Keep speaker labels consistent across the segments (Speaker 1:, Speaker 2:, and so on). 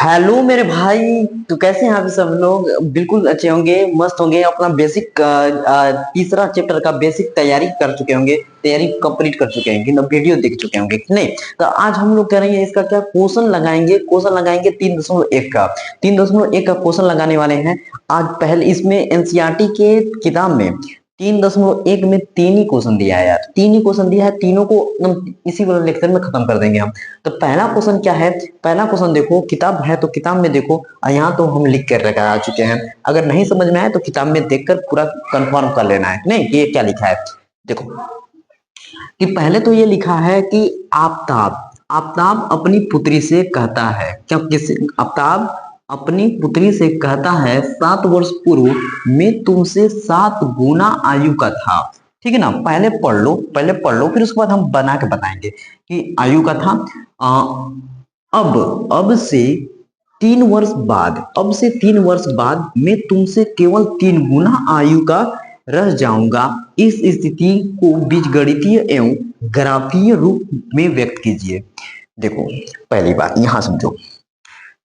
Speaker 1: Hello मेरे भाई। तो कैसे हैं आप सब लोग? बिल्कुल अच्छे होंगे, मस्त होंगे। अपना बेसिक तीसरा चैप्टर का बेसिक तैयारी कर चुके होंगे, तैयारी कंप्लीट कर चुके होंगे ना, वीडियो देख चुके होंगे कि नहीं? तो आज हम लोग करेंगे इसका क्या, क्वेश्चन लगाएंगे 3.1 का। 3.1 का क्वेश्चन लगाने वाले हैं आज। पहले इसमें एनसीईआरटी के किताब में 3.1 में तीन ही क्वेश्चन दिया है यार, तीन ही क्वेश्चन दिया है। तीनों को एकदम इसी वाले लेक्चर में खत्म कर देंगे हम। तो पहला क्वेश्चन क्या है? पहला क्वेश्चन देखो, किताब है तो किताब में देखो। यहाँ तो हम लिख कर लगा चुके हैं। अगर नहीं समझ में आए तो किताब में देखकर पूरा कंफर्म कर लेना है नहीं कि ये क्या लिखा है। देखो कि पहले तो ये लिखा है कि आफताब आफताब अपनी पुत्री से कहता है, क्या किसी आफताब अपनी पुत्री से कहता है 7 वर्ष पूर्व मैं तुमसे 7 गुना आयु का था। ठीक है ना? पहले पढ़ लो, फिर उसके बाद हम बना के बताएंगे कि आयु का था। अब से 3 वर्ष बाद, अब से 3 वर्ष बाद मैं तुमसे केवल 3 गुना आयु का रह जाऊंगा। इस स्थिति को बीजगणितीय एवं ग्राफीय रूप में व्यक्त कीजिए। देखो, पहली बात यहां समझो,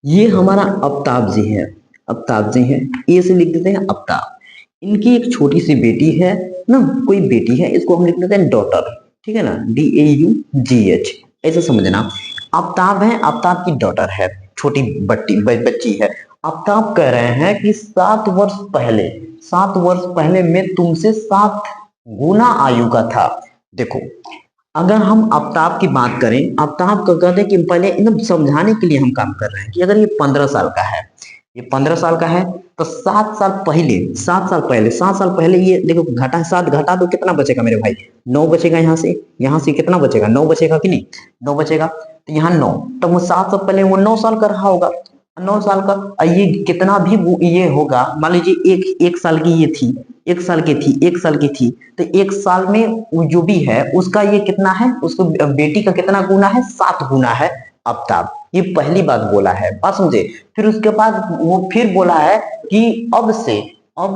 Speaker 1: ये हमारा आफ्ताब जी है। आफ्ताब जी है, ए से लिख देते हैं आफ्ताब। इनकी एक छोटी सी बेटी है ना, कोई बेटी है, इसको हम लिख देते हैं डॉटर। ठीक है ना, DAUGH, ऐसे समझना। आफ्ताब है, आफ्ताब की डॉटर है, छोटी बच्ची है। आफ्ताब कह रहे हैं कि 7 वर्ष पहले मैं तुमसे 7 गुना आयु का था। देखो, अगर हम आफ्ताब की बात करें, आफ्ताब को कहते हैं कि पहले एकदम समझाने के लिए हम काम कर रहे हैं कि अगर ये 15 साल का है, ये 15 साल का है, तो 7 साल पहले ये देखो, घटा 7 घटा दो, कितना बचेगा मेरे भाई? 9 बचेगा। यहाँ से कितना बचेगा? 9 बचेगा कि नहीं? 9 बचेगा। तो यहाँ 9, तो वो 7 साल पहले वो 9 साल का रहा होगा। 9 साल का। ये कितना भी ये होगा, मान लीजिए एक साल की ये थी, एक साल की थी, तो एक साल में वो जो भी है उसका ये कितना है, उसको बेटी का कितना गुना है? 7 गुना है आफ्ताब। ये पहली बात बोला है, बात समझे? फिर उसके बाद वो फिर बोला है कि अब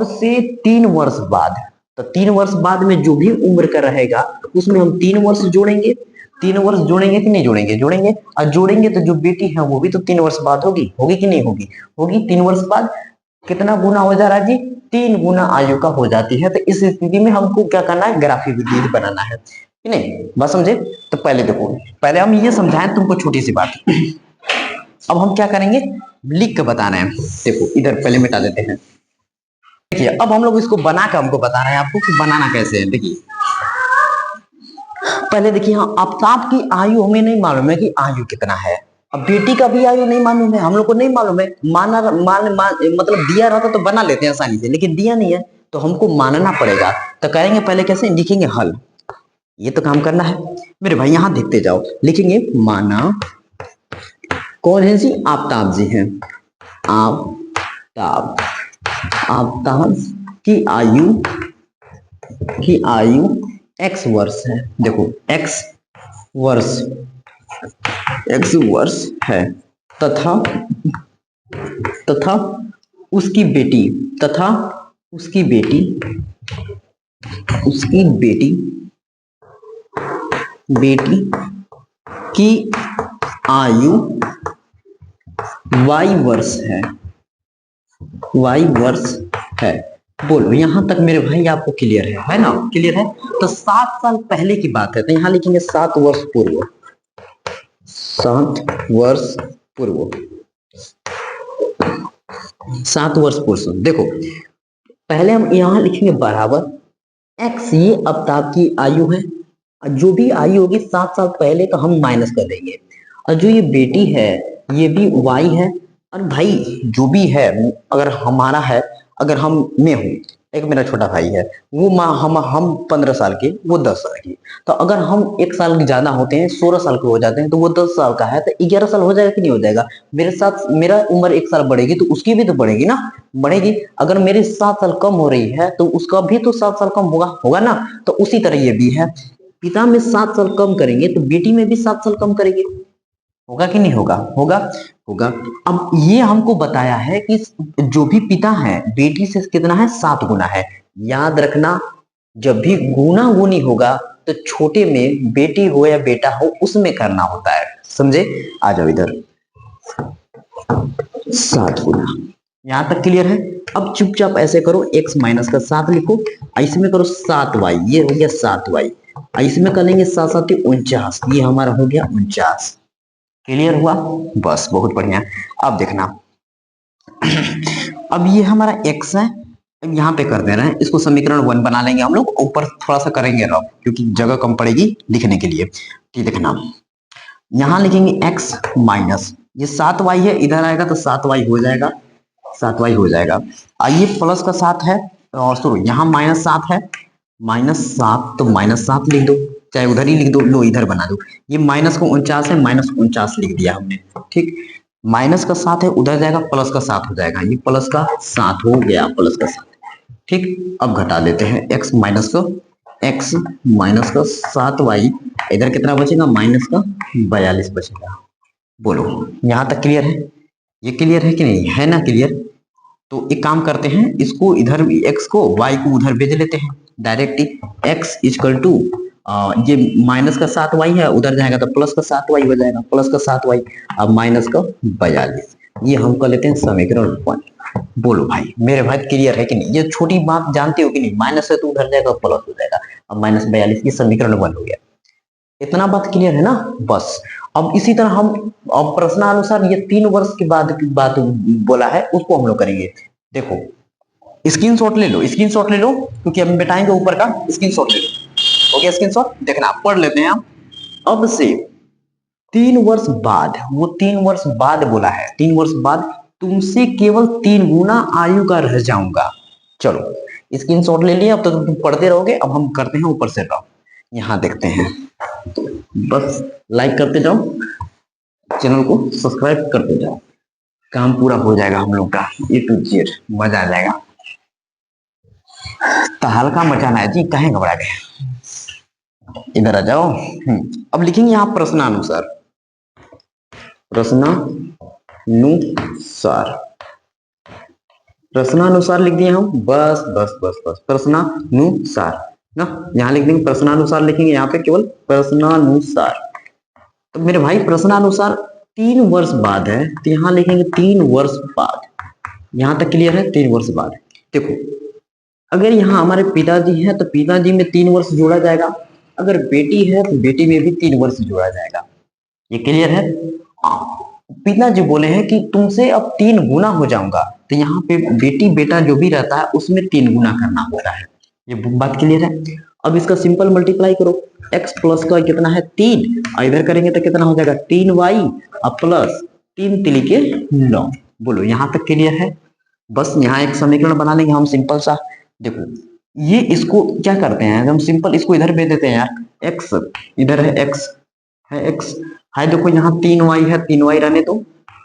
Speaker 1: से 3 वर्ष बाद, तो 3 वर्ष बाद में जो भी उम्र का रहेगा उसमें हम 3 वर्ष जोड़ेंगे। 3 वर्ष जोड़ेंगे कि नहीं जोड़ेंगे? जोड़ेंगे। और जोड़ेंगे तो जो बेटी है वो भी तो 3 वर्ष बाद होगी, होगी कि नहीं होगी? होगी। 3 वर्ष बाद कितना गुना हो जा रहा है जी? 3 गुना आयु का हो जाती है। तो इस स्थिति में हमको क्या करना है? ग्राफिक विधि बनाना है कि नहीं? बात समझे? तो पहले देखो, पहले हम ये समझाएं तुमको छोटी सी बात। अब हम क्या करेंगे? लिख के बता रहे हैं। देखो, इधर पहले मिटा देते हैं। देखिए, अब हम लोग इसको बना के हमको बता रहे हैं आपको कि बनाना कैसे है। देखिए, पहले देखिए, हाँ, आफ्ताब की आयु हमें नहीं मालूम है कि आयु कितना है। अब बेटी का भी आयु नहीं मालूम है, हम लोग को नहीं मालूम है। मतलब दिया रहता तो बना लेते हैं आसानी से, लेकिन दिया नहीं है तो हमको मानना पड़ेगा। तो करेंगे पहले कैसे? लिखेंगे हल। ये तो काम करना है मेरे भाई, यहां देखते जाओ। लिखेंगे माना, कौन है जी? आफ्ताब जी हैं। आफ्ताब, आफ्ताब की आयु x वर्ष है। देखो, वर्ष x वर्ष है, तथा तथा उसकी बेटी तथा उसकी बेटी उसकी बेटी बेटी की आयु y वर्ष है। बोलो, यहां तक मेरे भाई आपको क्लियर है ना? क्लियर है। तो 7 साल पहले की बात है, तो यहां लिखेंगे 7 वर्ष पूर्व। 7 वर्ष पूर्व, 7 वर्ष पूर्व। देखो, पहले हम यहां लिखेंगे बराबर x, ये आफ्ताब की आयु है। जो भी आयु होगी 7 साल पहले का हम माइनस कर देंगे। और जो ये बेटी है ये भी y है। और भाई जो भी है, अगर हमारा है, अगर मैं हूं, एक मेरा छोटा भाई है, वो हम 15 साल के, वो 10 साल की। तो अगर हम 1 साल की ज्यादा होते हैं, 16 साल के हो जाते हैं, तो वो 10 साल का है, तो 11 साल हो जाएगा कि नहीं हो जाएगा? मेरे साथ मेरा उम्र 1 साल बढ़ेगी तो उसकी भी तो बढ़ेगी ना, बढ़ेगी। अगर मेरे 7 साल कम हो रही है तो उसका भी तो 7 साल कम होगा ना। तो उसी तरह ये भी है, पिता में 7 साल कम करेंगे तो बेटी में भी 7 साल कम करेंगे। होगा कि नहीं होगा? होगा, होगा। अब ये हमको बताया है कि जो भी पिता है बेटी से कितना है? 7 गुना है। याद रखना, जब भी गुना गुनी होगा तो छोटे में बेटी हो या बेटा हो उसमें करना होता है, समझे? आ जाओ इधर। 7 गुना। यहां तक क्लियर है। अब चुपचाप ऐसे करो, x माइनस का 7 लिखो, इसमें करो 7y, ये हो गया 7y, इसमें करेंगे 7 7 49, ये हमारा हो गया 49। क्लियर हुआ? बस बहुत बढ़िया। अब देखना, अब ये हमारा x है, अब यहाँ पे कर दे रहे हैं, इसको समीकरण 1 बना लेंगे हम लोग, ऊपर थोड़ा सा करेंगे रफ क्योंकि जगह कम पड़ेगी लिखने के लिए। ठीक, देखना यहाँ लिखेंगे x माइनस ये 7y है, इधर आएगा तो 7y हो जाएगा, 7y हो जाएगा। आइए प्लस का 7 है, और सॉरी यहाँ -7 है, -7 तो -7 लिख दो, चाहे उधर ही लिख दो, लो इधर बना दो। ये माइनस को 49 है, -49 लिख दिया हमने। ठीक, माइनस का 7 है, उधर जाएगा प्लस का 7 हो जाएगा, ये प्लस का 7 हो गया, प्लस का 7। ठीक, अब घटा देते हैं x माइनस का 7y, इधर कितना बचेगा, -42 बचेगा। बोलो यहां तक क्लियर है? ये क्लियर है कि नहीं है ना? क्लियर। तो एक काम करते हैं, इसको इधर x को y को उधर भेज लेते हैं डायरेक्ट ही। x इक्वल टू ये माइनस का 7y है, उधर जाएगा तो प्लस का 7y हो जाएगा, प्लस का 7y, अब माइनस का 42, ये हम कर लेते हैं समीकरण 1। बोलो भाई मेरे भाई क्लियर है कि नहीं? ये छोटी बात जानते हो कि नहीं? माइनस है तो उधर जाएगा प्लस हो जाएगा, अब -42, ये समीकरण 1 हो गया। इतना बात क्लियर है ना? बस अब इसी तरह हम अब प्रश्नानुसार ये 3 वर्ष के बाद की बात बोला है, उसको हम लोग करेंगे। देखो स्क्रीनशॉट ले लो, स्क्रीनशॉट ले लो, क्योंकि हम बिठाएंगे ऊपर का, स्क्रीनशॉट ले लो। ओके, स्क्रीनशॉट देखना, पढ़ लेते हैं हम। अब से 3 वर्ष बाद, वो 3 वर्ष बाद बोला है, 3 वर्ष बाद तुमसे केवल 3 गुना आयु का रह जाऊंगा। चलो स्क्रीनशॉट ले लिया, अब तो तुम पढ़ते रहोगे, अब हम करते हैं ऊपर से ड्रॉ। यहाँ देखते हैं, बस लाइक करते जाओ, चैनल को सब्सक्राइब करते जाओ, काम पूरा हो जाएगा हम लोग का A to Z, मजा आ जाएगा। तो हल्का मचाना है जी, कहीं घबरा गए, इधर आ जाओ। अब लिखेंगे यहाँ प्रश्नानुसार, प्रश्नानुसार लिख दिए हम, बस बस बस बस प्रश्नानुसार ना, यहाँ लिख देंगे प्रश्नानुसार, लिखेंगे यहाँ पे केवल प्रश्नानुसार। तो मेरे भाई प्रश्नानुसार 3 वर्ष बाद है, तो यहाँ लिखेंगे 3 वर्ष बाद। यहाँ तक क्लियर है? 3 वर्ष बाद। देखो अगर यहाँ हमारे पिताजी हैं तो पिताजी में 3 वर्ष जोड़ा जाएगा, अगर बेटी है तो बेटी में भी 3 वर्ष जोड़ा जाएगा। ये क्लियर है? पिताजी बोले हैं कि तुमसे अब 3 गुना हो जाऊंगा, तो यहाँ पे बेटी बेटा जो भी रहता है उसमें 3 गुना करना होता है। ये बात क्लियर है? अब इसका सिंपल मल्टीप्लाई करो, x प्लस का कितना है 3, और इधर करेंगे तो कितना हो जाएगा 3y और प्लस 3 3 के 9। बोलो यहाँ तक क्लियर है? बस यहाँ एक समीकरण बना लेंगे हम सिंपल सा। देखो ये इसको क्या करते हैं हम, सिंपल इसको इधर भेज देते हैं यार, x इधर है, x है, x है, देखो यहाँ 3y है, 3y रहने दो,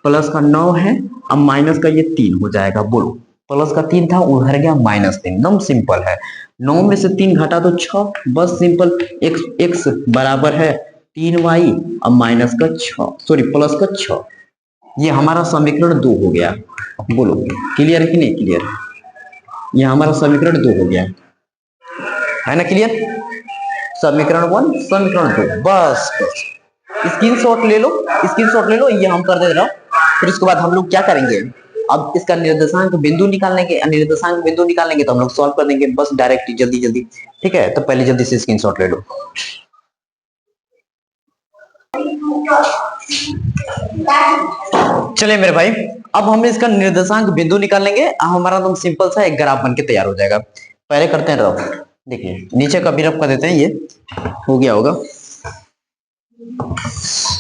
Speaker 1: प्लस का 9 है, अब माइनस का ये 3 हो जाएगा। बोलो प्लस का 3 था, उधर गया -3, एकदम सिंपल है। 9 में से 3 घटा तो 6, बस सिंपल, x बराबर है 3y अब माइनस का 6, सॉरी प्लस का 6, ये हमारा समीकरण 2 हो गया। बोलो क्लियर है कि नहीं क्लियर? ये हमारा समीकरण 2 हो गया है ना? क्लियर? समीकरण 1 समीकरण 2, बस बस स्क्रीनशॉट ले लो, स्क्रीनशॉट ले लो, ये हम कर दे रहा हूं। फिर इसके बाद हम लोग क्या करेंगे, अब इसका निर्देशांक बिंदु निकालने के, निर्देशांक बिंदु निकालेंगे तो हम लोग सॉल्व कर देंगे, बस डायरेक्ट जल्दी जल्दी। ठीक है, तो पहले जल्दी से स्क्रीनशॉट ले लो। चलिए मेरे भाई, अब हम इसका निर्देशांक बिंदु निकालेंगे, हमारा तो सिंपल सा एक ग्राफ बनके तैयार हो जाएगा। पहले करते हैं रफ, देखिए नीचे का भी रफ कर देते हैं, ये हो गया होगा,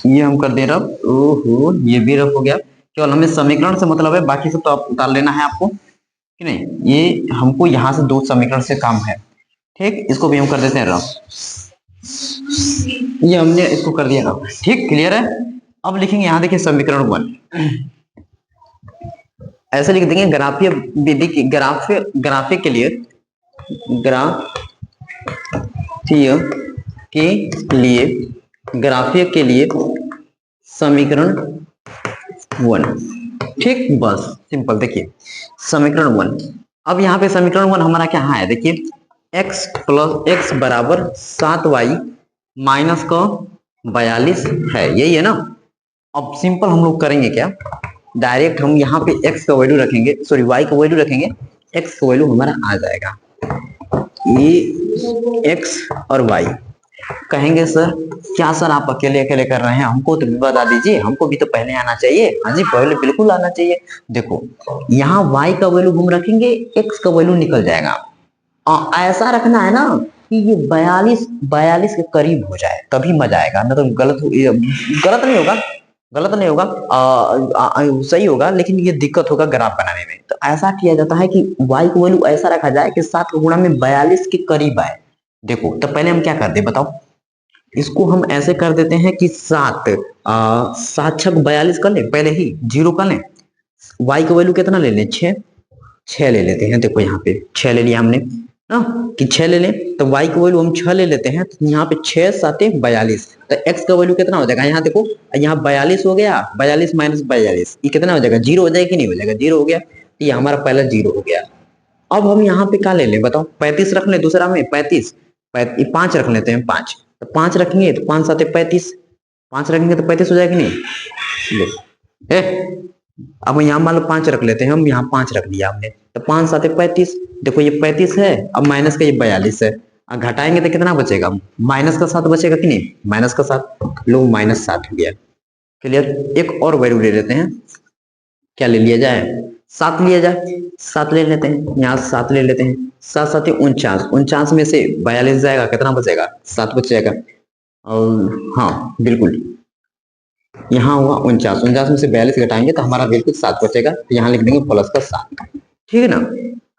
Speaker 1: ये हम कर दे रफ, ओहो ये भी रफ हो गया। केवल हमें समीकरण से मतलब है, बाकी सब तो आप उतार लेना है आपको कि नहीं, ये हमको यहाँ से 2 समीकरण से काम है। ठीक, इसको भी हम कर देते हैं रफ, ये हमने इसको कर दिया रफ। ठीक, क्लियर है? अब लिखेंगे यहाँ देखिए समीकरण 1, ऐसे लिख देंगे, ग्राफीय विधि की, ग्राफिक के लिए, ग्राफीय के लिए समीकरण 1। ठीक, बस सिंपल। देखिए समीकरण 1, अब यहाँ पे समीकरण 1 हमारा क्या है, देखिए x बराबर 7y माइनस का 42 है, यही है ना? अब सिंपल हम लोग करेंगे क्या, डायरेक्ट हम यहाँ पे x का वैल्यू रखेंगे, सॉरी y का वैल्यू रखेंगे, x का वैल्यू हमारा आ जाएगा ये x और y। कहेंगे सर क्या सर आप अकेले अकेले कर रहे हैं, हमको तो भी बता दीजिए, हमको भी तो पहले आना चाहिए। हाँ जी पहले बिल्कुल आना चाहिए। देखो यहाँ y का वैल्यू हम रखेंगे, x का वैल्यू निकल जाएगा। ऐसा रखना है ना कि ये 42 के करीब हो जाए तभी मजा आएगा, ना तो गलत नहीं होगा, गलत नहीं होगा, सही होगा, लेकिन ये दिक्कत होगा ग्राफ बनाने में। तो ऐसा किया जाता है कि y का वैल्यू ऐसा रखा जाए कि 7 का गुणा में 42 के करीब आए। देखो तो पहले हम क्या करते हैं बताओ, इसको हम ऐसे कर देते हैं कि 7 7 6 42 कर ले, पहले ही 0 कर ले। y का वैल्यू कितना ले लें, 6 ले लेते हैं। देखो यहाँ पे 6 ले लिया हमने ना कि 6 ले लें, तो y का वैल्यू हम 6 ले लेते हैं। तो यहाँ पे 6 7 42, तो x का वैल्यू कितना हो जाएगा, यहाँ देखो यहाँ 42 हो गया, 42 माइनस 42 ये कितना हो जाएगा, 0 हो जाएगा कि नहीं हो जाएगा, 0 हो गया। तो ये हमारा पहला 0 हो गया। अब हम यहाँ पे क्या ले लें बताओ, 35 रख लें दूसरा में, 35 5 रख लेते हैं, 5 तो 5 रखेंगे तो 5 7 35, 5 रखेंगे तो 35 हो जाएगा कि नहीं। अब यहाँ मान लो 5 रख लेते हैं हम, यहाँ 5 रख लिया हमने, तो 5 7 35। देखो ये 35 है, अब माइनस का ये 42 है, अब घटाएंगे तो कितना बचेगा, माइनस का 7 बचेगा कि नहीं, माइनस का 7 लो, माइनस 7 हो गया। क्लियर। एक और वैल्यू ले लेते हैं, क्या ले लिया जाए, 7 लिया जाए, 7 ले लेते हैं, यहाँ 7 ले लेते हैं, 7 7 49, 49 में से 42 जाएगा, कितना बचेगा, 7 बचेगा। और हाँ बिल्कुल यहाँ हुआ 49, 49 में से 42 घटाएंगे तो हमारा बिल्कुल 7 बचेगा, तो यहाँ लिख देंगे प्लस का 7। ठीक है ना,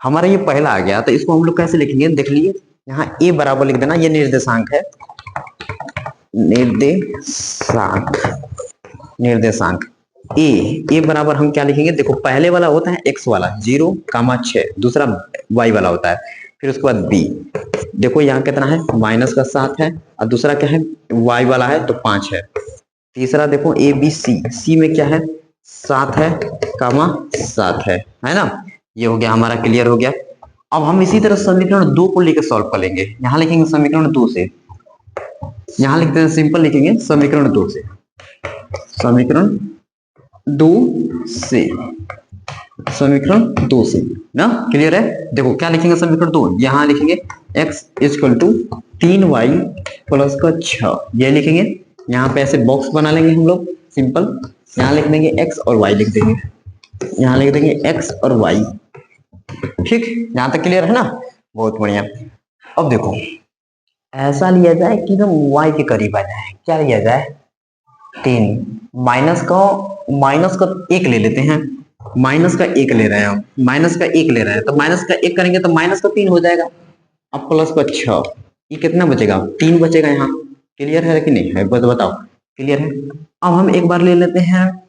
Speaker 1: हमारा ये पहला आ गया। तो इसको हम लोग कैसे लिखेंगे, देख लीजिए यहाँ a बराबर लिख देना, ये निर्देशांक है, निर्देशांक, निर्देशांक a बराबर हम क्या लिखेंगे, देखो पहले वाला होता है x वाला 0, 6, दूसरा y वाला होता है, फिर उसके बाद b। देखो यहाँ कितना है, माइनस का 7 है, और दूसरा क्या है, y वाला है तो 5 है। तीसरा देखो ए बी सी में क्या है, 7 है, 7 है ना। ये हो गया हमारा, क्लियर हो गया। अब हम इसी तरह समीकरण 2 को लेकर सॉल्व कर लेंगे। यहाँ लिखेंगे समीकरण 2 से, यहाँ लिखते हैं सिंपल लिखेंगे समीकरण 2 से, समीकरण 2 से, समीकरण 2 से ना, क्लियर है। देखो क्या लिखेंगे समीकरण 2, यहाँ लिखेंगे x equal to 3y plus का 6, ये लिखेंगे। यहाँ पे ऐसे बॉक्स बना लेंगे हम लोग सिंपल, यहाँ लिख देंगे x और y लिख देंगे, यहाँ लिख देंगे x और y। ठीक, यहाँ तक क्लियर है ना, बहुत बढ़िया। अब देखो ऐसा लिया जाए कि हम y के करीब आ जाए, क्या लिया जाए, 3, माइनस का 1 ले लेते हैं, माइनस का 1 ले रहे हैं हम, माइनस का 1 ले रहे हैं, तो माइनस का 1 करेंगे तो माइनस का 3 हो जाएगा। अब प्लस का 6, ये कितना बचेगा, 3 बचेगा यहाँ। क्लियर है कि नहीं है, बस बताओ क्लियर है। अब हम एक बार ले लेते हैं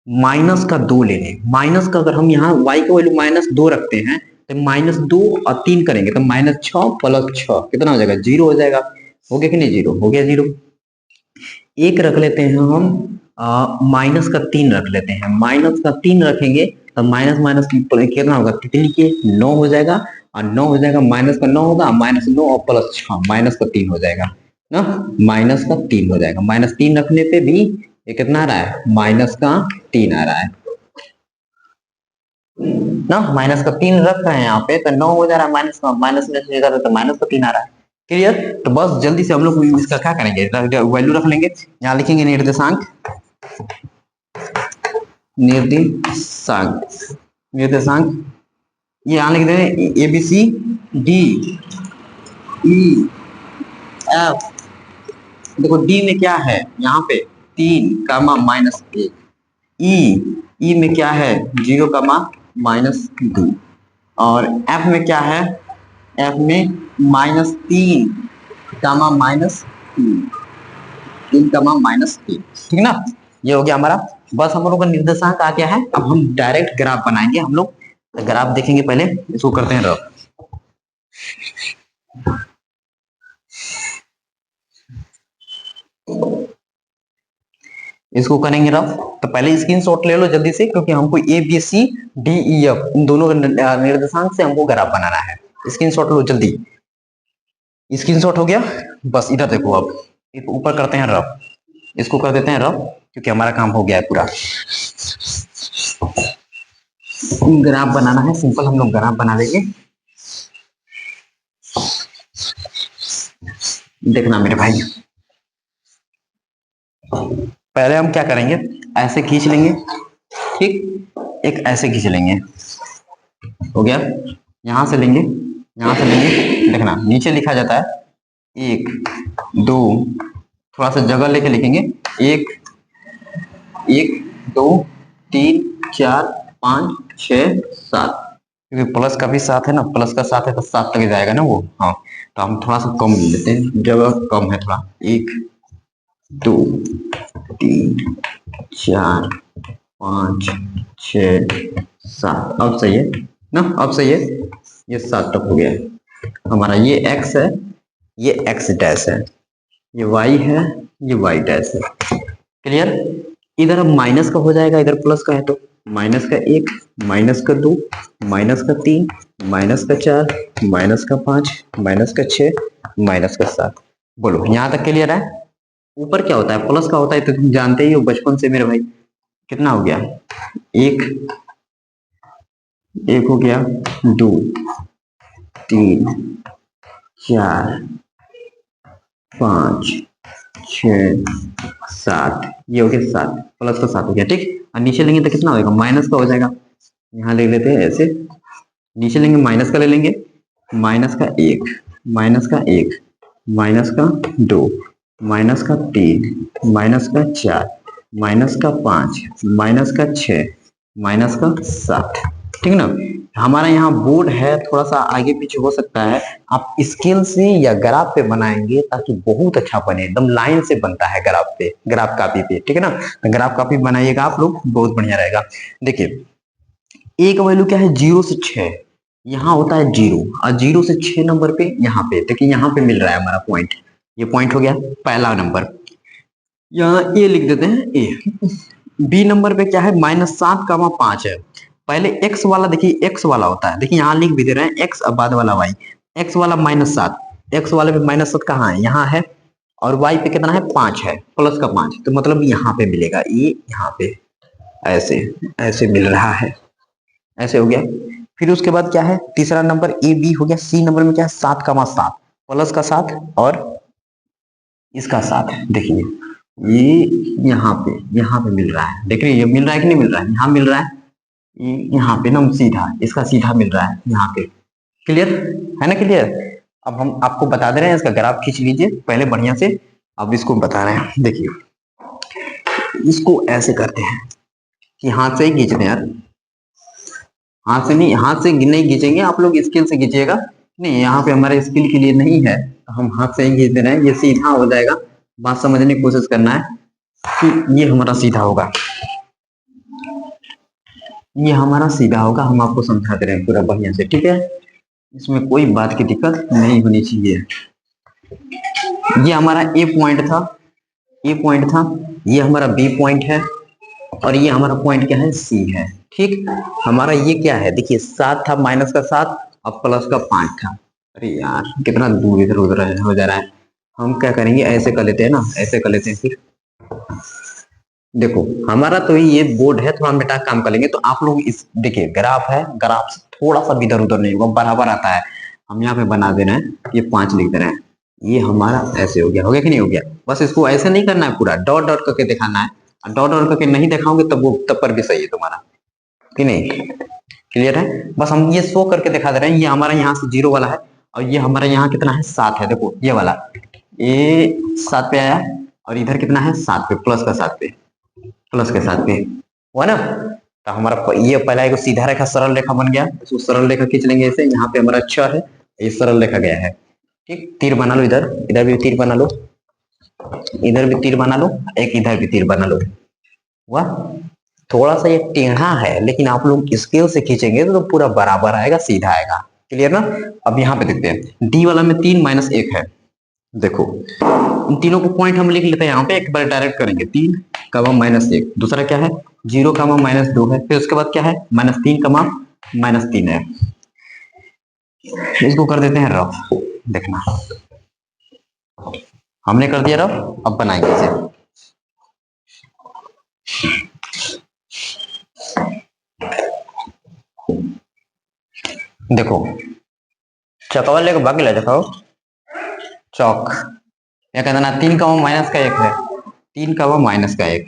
Speaker 1: माइनस का 2 ले लें, माइनस का अगर हम यहाँ y का वैल्यू -2 रखते हैं तो -2 और 3 करेंगे तो -6 प्लस 6 कितना हो जाएगा, 0 हो जाएगा। हो गया कि नहीं, 0 हो गया, 0। एक रख लेते हैं हम, माइनस का 3 रख लेते हैं, माइनस का 3 रखेंगे तो माइनस माइनस कितना होगा, कितनी के 9 हो जाएगा, और 9 हो जाएगा, माइनस का 9 होगा, -9 और प्लस 6 माइनस का 3 हो जाएगा ना, माइनस का 3 हो जाएगा। -3 रखने पे भी ये कितना आ रहा है, माइनस का 3 आ रहा है ना, माइनस का 3 रख रहे हैं यहाँ पे तो 9 हो जा रहा है, माइनस का माइनस में से तो माइनस का 3 आ रहा है। क्लियर। तो बस जल्दी से हम लोग इसका क्या करेंगे, वैल्यू रख लेंगे, यहाँ लिखेंगे निर्देशांक, निर्देशांक, निर्देशांक, ये यहाँ लिख देंगे A B C D E F. देखो डी में क्या है, यहाँ पे 3, -1, ई में क्या है 0, -2, और एफ में क्या है, एफ में -3, -3, ठीक ना। ये हो गया हमारा, बस हम लोग का निर्देशांक आ गया है। अब हम डायरेक्ट ग्राफ बनाएंगे हम लोग, तो ग्राफ देखेंगे, पहले इसको करते हैं रफ। इसको करेंगे रफ, तो पहले स्क्रीनशॉट ले लो जल्दी से, क्योंकि हमको A B C D E F इन दोनों निर्देशांक से हमको ग्राफ बनाना है। स्क्रीनशॉट लो जल्दी, स्क्रीनशॉट हो गया। बस इधर देखो, अब ऊपर करते हैं रफ, इसको कर देते हैं रफ, क्योंकि हमारा काम हो गया है पूरा। ग्राफ बनाना है, सिंपल हम लोग ग्राफ बना देंगे। देखना मेरे भाई, पहले हम क्या करेंगे, ऐसे खींच लेंगे, ठीक, एक ऐसे खींच लेंगे, हो गया। यहां से लेंगे, यहां से लेंगे, देखना नीचे लिखा जाता है 1 2, थोड़ा सा जगह लेके लिखेंगे, 1 1 2 3 4 5 6 7, क्योंकि प्लस का भी साथ है ना, प्लस का साथ है तो 7 तक जाएगा ना वो। हाँ, तो हम थोड़ा सा कम लेते हैं, जगह कम है थोड़ा। 1 2 3 4 5 6 7, अब सही है ना, अब सही है, ये 7 तक हो गया हमारा। ये x है, ये x डैश है, ये y है, ये y डैश है। क्लियर? इधर अब माइनस का हो जाएगा, इधर प्लस का है तो माइनस का 1, माइनस का 2, माइनस का 3, माइनस का 4, माइनस का 5, माइनस का 6, माइनस का 7। बोलो यहां तक क्लियर है? ऊपर क्या होता है, प्लस का होता है, तो तुम जानते ही हो बचपन से मेरे भाई। कितना हो गया, एक, एक हो गया, 2 3 4 5 6 7, ये हो गया 7, प्लस का 7 हो गया, ठीक। और नीचे लेंगे तो कितना होगा, माइनस का हो जाएगा। यहाँ ले लेते हैं ऐसे, नीचे लेंगे माइनस का ले लेंगे, माइनस का 1, माइनस का 1, माइनस का 2, माइनस का 3, माइनस का 4, माइनस का 5, माइनस का 6, माइनस का 7, ठीक ना। हमारा यहाँ बोर्ड है, थोड़ा सा आगे पीछे हो सकता है, आप स्केल से या ग्राफ पे बनाएंगे ताकि बहुत अच्छा बने, एकदम लाइन से बनता है ग्राफ पे, ग्राफ कॉपी पे, ठीक है ना। तो ग्राफ कॉपी बनाइएगा आप लोग, बहुत बढ़िया रहेगा। देखिए एक वैल्यू क्या है, 0 से 6, यहाँ होता है 0, और 0 से 6 नंबर पे यहाँ पे, देखिए यहाँ पे मिल रहा है हमारा पॉइंट, ये पॉइंट हो गया पहला नंबर। यहाँ ए लिख देते हैं, ए। बी नंबर पे क्या है, -7, 5 है। पहले एक्स वाला, देखिए एक्स वाला होता है, देखिए यहाँ लिख भी दे रहे हैं एक्स, अब बाद वाला वाई। एक्स वाला -7, एक्स वाले पे -7 कहाँ है, यहाँ है, और वाई पे कितना है, 5 है, प्लस का 5, तो मतलब यहाँ पे मिलेगा, ये यहाँ पे ऐसे ऐसे मिल रहा है, ऐसे हो गया। फिर उसके बाद क्या है, तीसरा नंबर ए बी हो गया। सी नंबर में क्या है, 7, 7, प्लस का 7 और इसका 7, देखिए ये यहाँ पे मिल रहा है, देख रहे ये मिल रहा है कि नहीं मिल रहा है, यहाँ मिल रहा है, ये यहाँ पे ना सीधा, इसका सीधा मिल रहा है यहाँ पे। क्लियर है ना, क्लियर। अब हम आपको बता दे रहे हैं, इसका ग्राफ खींच लीजिए पहले बढ़िया से, अब इसको बता रहे हैं। देखिए इसको ऐसे करते हैं कि हाथ से ही खींचते हैं यार, हाथ से नहीं, हाथ से नहीं खींचेंगे, आप लोग स्केल से खींचिएगा। नहीं, यहाँ पे हमारे स्केल के लिए नहीं है, तो हम हाथ से ही खींच दे रहे हैं, ये सीधा हो जाएगा। बात समझने की कोशिश करना है कि ये हमारा सीधा होगा, ये हमारा सीधा होगा, हम आपको समझा दे रहे हैं पूरा बढ़िया से, ठीक है। इसमें कोई बात की दिक्कत नहीं होनी चाहिए। ये हमारा ए पॉइंट था, ए पॉइंट था, ये हमारा बी पॉइंट है, और ये हमारा पॉइंट क्या है, सी है, ठीक। हमारा ये क्या है, देखिए 7 था, माइनस का 7 और प्लस का 5 था। अरे यार कितना दूर इधर उधर हो जा रहा है। हम क्या करेंगे, ऐसे कर लेते हैं ना, ऐसे कर लेते हैं। फिर देखो हमारा तो ये बोर्ड है, थोड़ा मिटा काम कर लेंगे, तो आप लोग इस देखिए ग्राफ है, ग्राफ से थोड़ा सा भी इधर उधर नहीं होगा, बराबर आता है। हम यहाँ पे बना दे रहे हैं, ये 5 लिख दे रहे हैं, ये हमारा ऐसे हो गया कि नहीं हो गया। बस इसको ऐसे नहीं करना है, पूरा डॉट डॉट करके दिखाना है, डॉट डॉट करके नहीं दिखाओगे तब वो तब पर भी सही है तुम्हारा, कि नहीं। क्लियर है, बस हम ये शो करके दिखा दे रहे हैं। ये हमारा यहाँ से 0 वाला है, और ये हमारा यहाँ कितना है, 7 है, देखो ये वाला, ये 7 पे आया, और इधर कितना है, 7 पे, प्लस का 7 पे, प्लस के 7 पे हुआ ना। तो हमारा ये पहला एक सीधा रेखा, सरल रेखा बन गया, इसको सरल रेखा खींच लेंगे ऐसे, यहाँ पे हमारा 6 है, ये सरल रेखा गया है, ठीक। तीर बना लो इधर, इधर भी तीर बना लो, इधर भी तीर बना लो, एक इधर भी तीर बना लो, हुआ। थोड़ा सा ये टेढ़ा है, लेकिन आप लोग स्केल से खींचेंगे तो पूरा बराबर आएगा, सीधा आएगा। क्लियर ना। अब यहाँ पे देखते हैं, डी वाला में 3 - 1 है, देखो इन तीनों को पॉइंट हम लिख लेते हैं यहाँ पे, एक बार डायरेक्ट करेंगे, 3, -1, दूसरा क्या है, 0, -2 है, फिर उसके बाद क्या है, -3, -3 है। इसको कर देते हैं रफ, देखना हमने कर दिया रफ, अब बनाएंगे इसे। देखो चौका लेकर बाकी ला देखो चौक, या कहते ना 3 का माइनस का 1 है, 3 का माइनस का 1,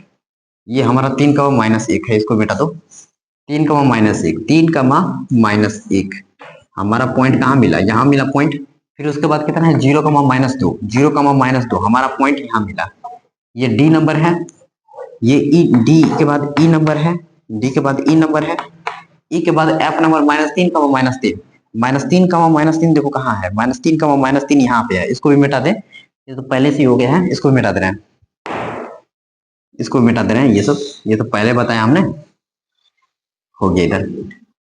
Speaker 1: ये हमारा 3 का माइनस 1 है, इसको बेटा दो 3 का माइनस 1, 3 का माइनस 1, हमारा पॉइंट कहाँ मिला, यहाँ मिला पॉइंट। फिर उसके बाद कितना है 0 का माइनस 2, 0 का माइनस 2, हमारा पॉइंट यहाँ मिला। ये डी नंबर है, ये ई, डी के बाद ई नंबर है, डी के बाद ई नंबर है, ई के बाद एफ नंबर -3 का -3, -3 का -3 देखो कहाँ है, -3 का -3 यहाँ पे है, इसको भी मिटा दे, ये तो पहले से ही हो गया है, इसको भी मिटा दे रहे हैं, इसको भी मिटा दे रहे हैं, ये सब ये तो पहले बताया हमने, हो गया इधर।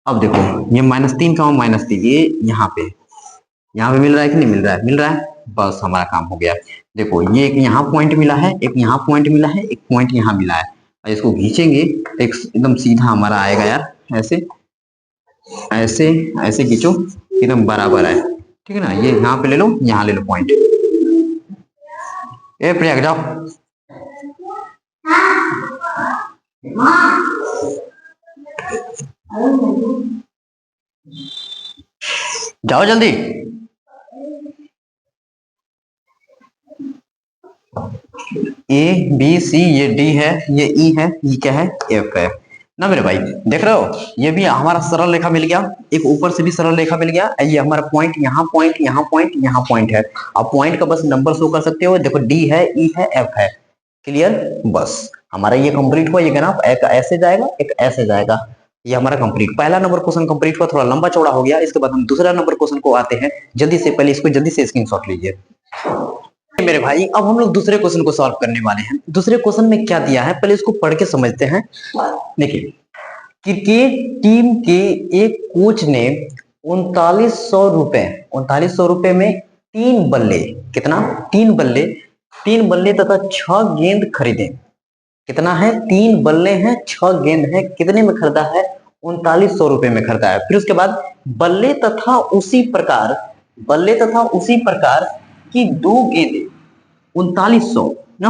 Speaker 1: अब देखो ये -3 का -3 ये यहाँ पे मिल रहा है कि नहीं मिल रहा है, मिल रहा है, बस हमारा काम हो गया। देखो ये एक यहाँ पॉइंट मिला है, एक यहाँ पॉइंट मिला है, एक पॉइंट यहाँ मिला है, और इसको खींचेंगे तो एकदम सीधा हमारा आएगा यार, ऐसे ऐसे ऐसे खींचो एकदम बराबर है, ठीक है ना। ये यहाँ पे ले लो, यहाँ ले लो पॉइंट, ए प्रयाग जाओ, जाओ जल्दी। ए बी सी ये डी है, ये ई है, ये क्या है एफ है ना मेरे भाई, देख रहे हो। ये भी हमारा सरल रेखा मिल गया, एक ऊपर से भी सरल रेखा मिल गया, ये हमारा पॉइंट यहाँ पॉइंट यहाँ पॉइंट यहाँ पॉइंट है। अब पॉइंट का बस नंबर शो कर सकते हो, देखो डी है, ई है, एफ है, क्लियर। बस हमारा ये कंप्लीट हुआ, ये ग्राफ एक ऐसे जाएगा एक ऐसे जाएगा, ये हमारा कंप्लीट, पहला नंबर क्वेश्चन कंप्लीट हुआ, थोड़ा लंबा चौड़ा हो गया। इसके बाद हम दूसरा नंबर क्वेश्चन को आते हैं, जल्दी से, पहले इसको जल्दी से स्क्रीनशॉट लीजिए मेरे भाई। अब हम लोग दूसरे क्वेश्चन को सॉल्व करने वाले हैं। दूसरे क्वेश्चन में क्या दिया है पहले इसको पढ़ के समझते हैं। देखिए, क्रिकेट टीम के एक कोच ने 3900 रुपए में 3 बल्ले, कितना 3 बल्ले तथा 6 गेंद खरीदे। कितना है 3 बल्ले हैं 6 गेंद है, कितने में खरीदा है 3900 रुपए में खरीदा है। फिर उसके बाद बल्ले तथा उसी प्रकार की 2 गेंदे 3900 ना,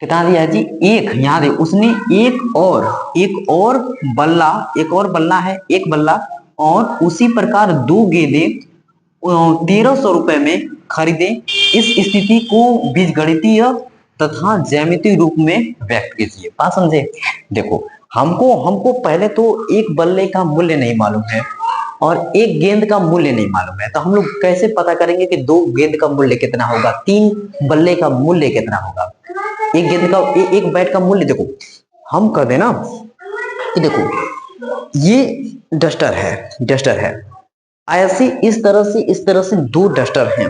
Speaker 1: कितना दिया जी एक, यहाँ दे उसने एक और बल्ला है, एक बल्ला और उसी प्रकार 2 गेंदे 1300 रुपए में खरीदे। इस स्थिति को बीजगणितीय तथा ज्यामितीय रूप में व्यक्त कीजिए। बात समझे। देखो हमको पहले तो एक बल्ले का मूल्य नहीं मालूम है और एक गेंद का मूल्य नहीं मालूम है, तो हम लोग कैसे पता करेंगे कि 2 गेंद का मूल्य कितना होगा, 3 बल्ले का मूल्य कितना होगा, एक गेंद का एक बैट का मूल्य। देखो हम कर देना कि देखो ये डस्टर है ऐसे इस तरह से 2 डस्टर हैं,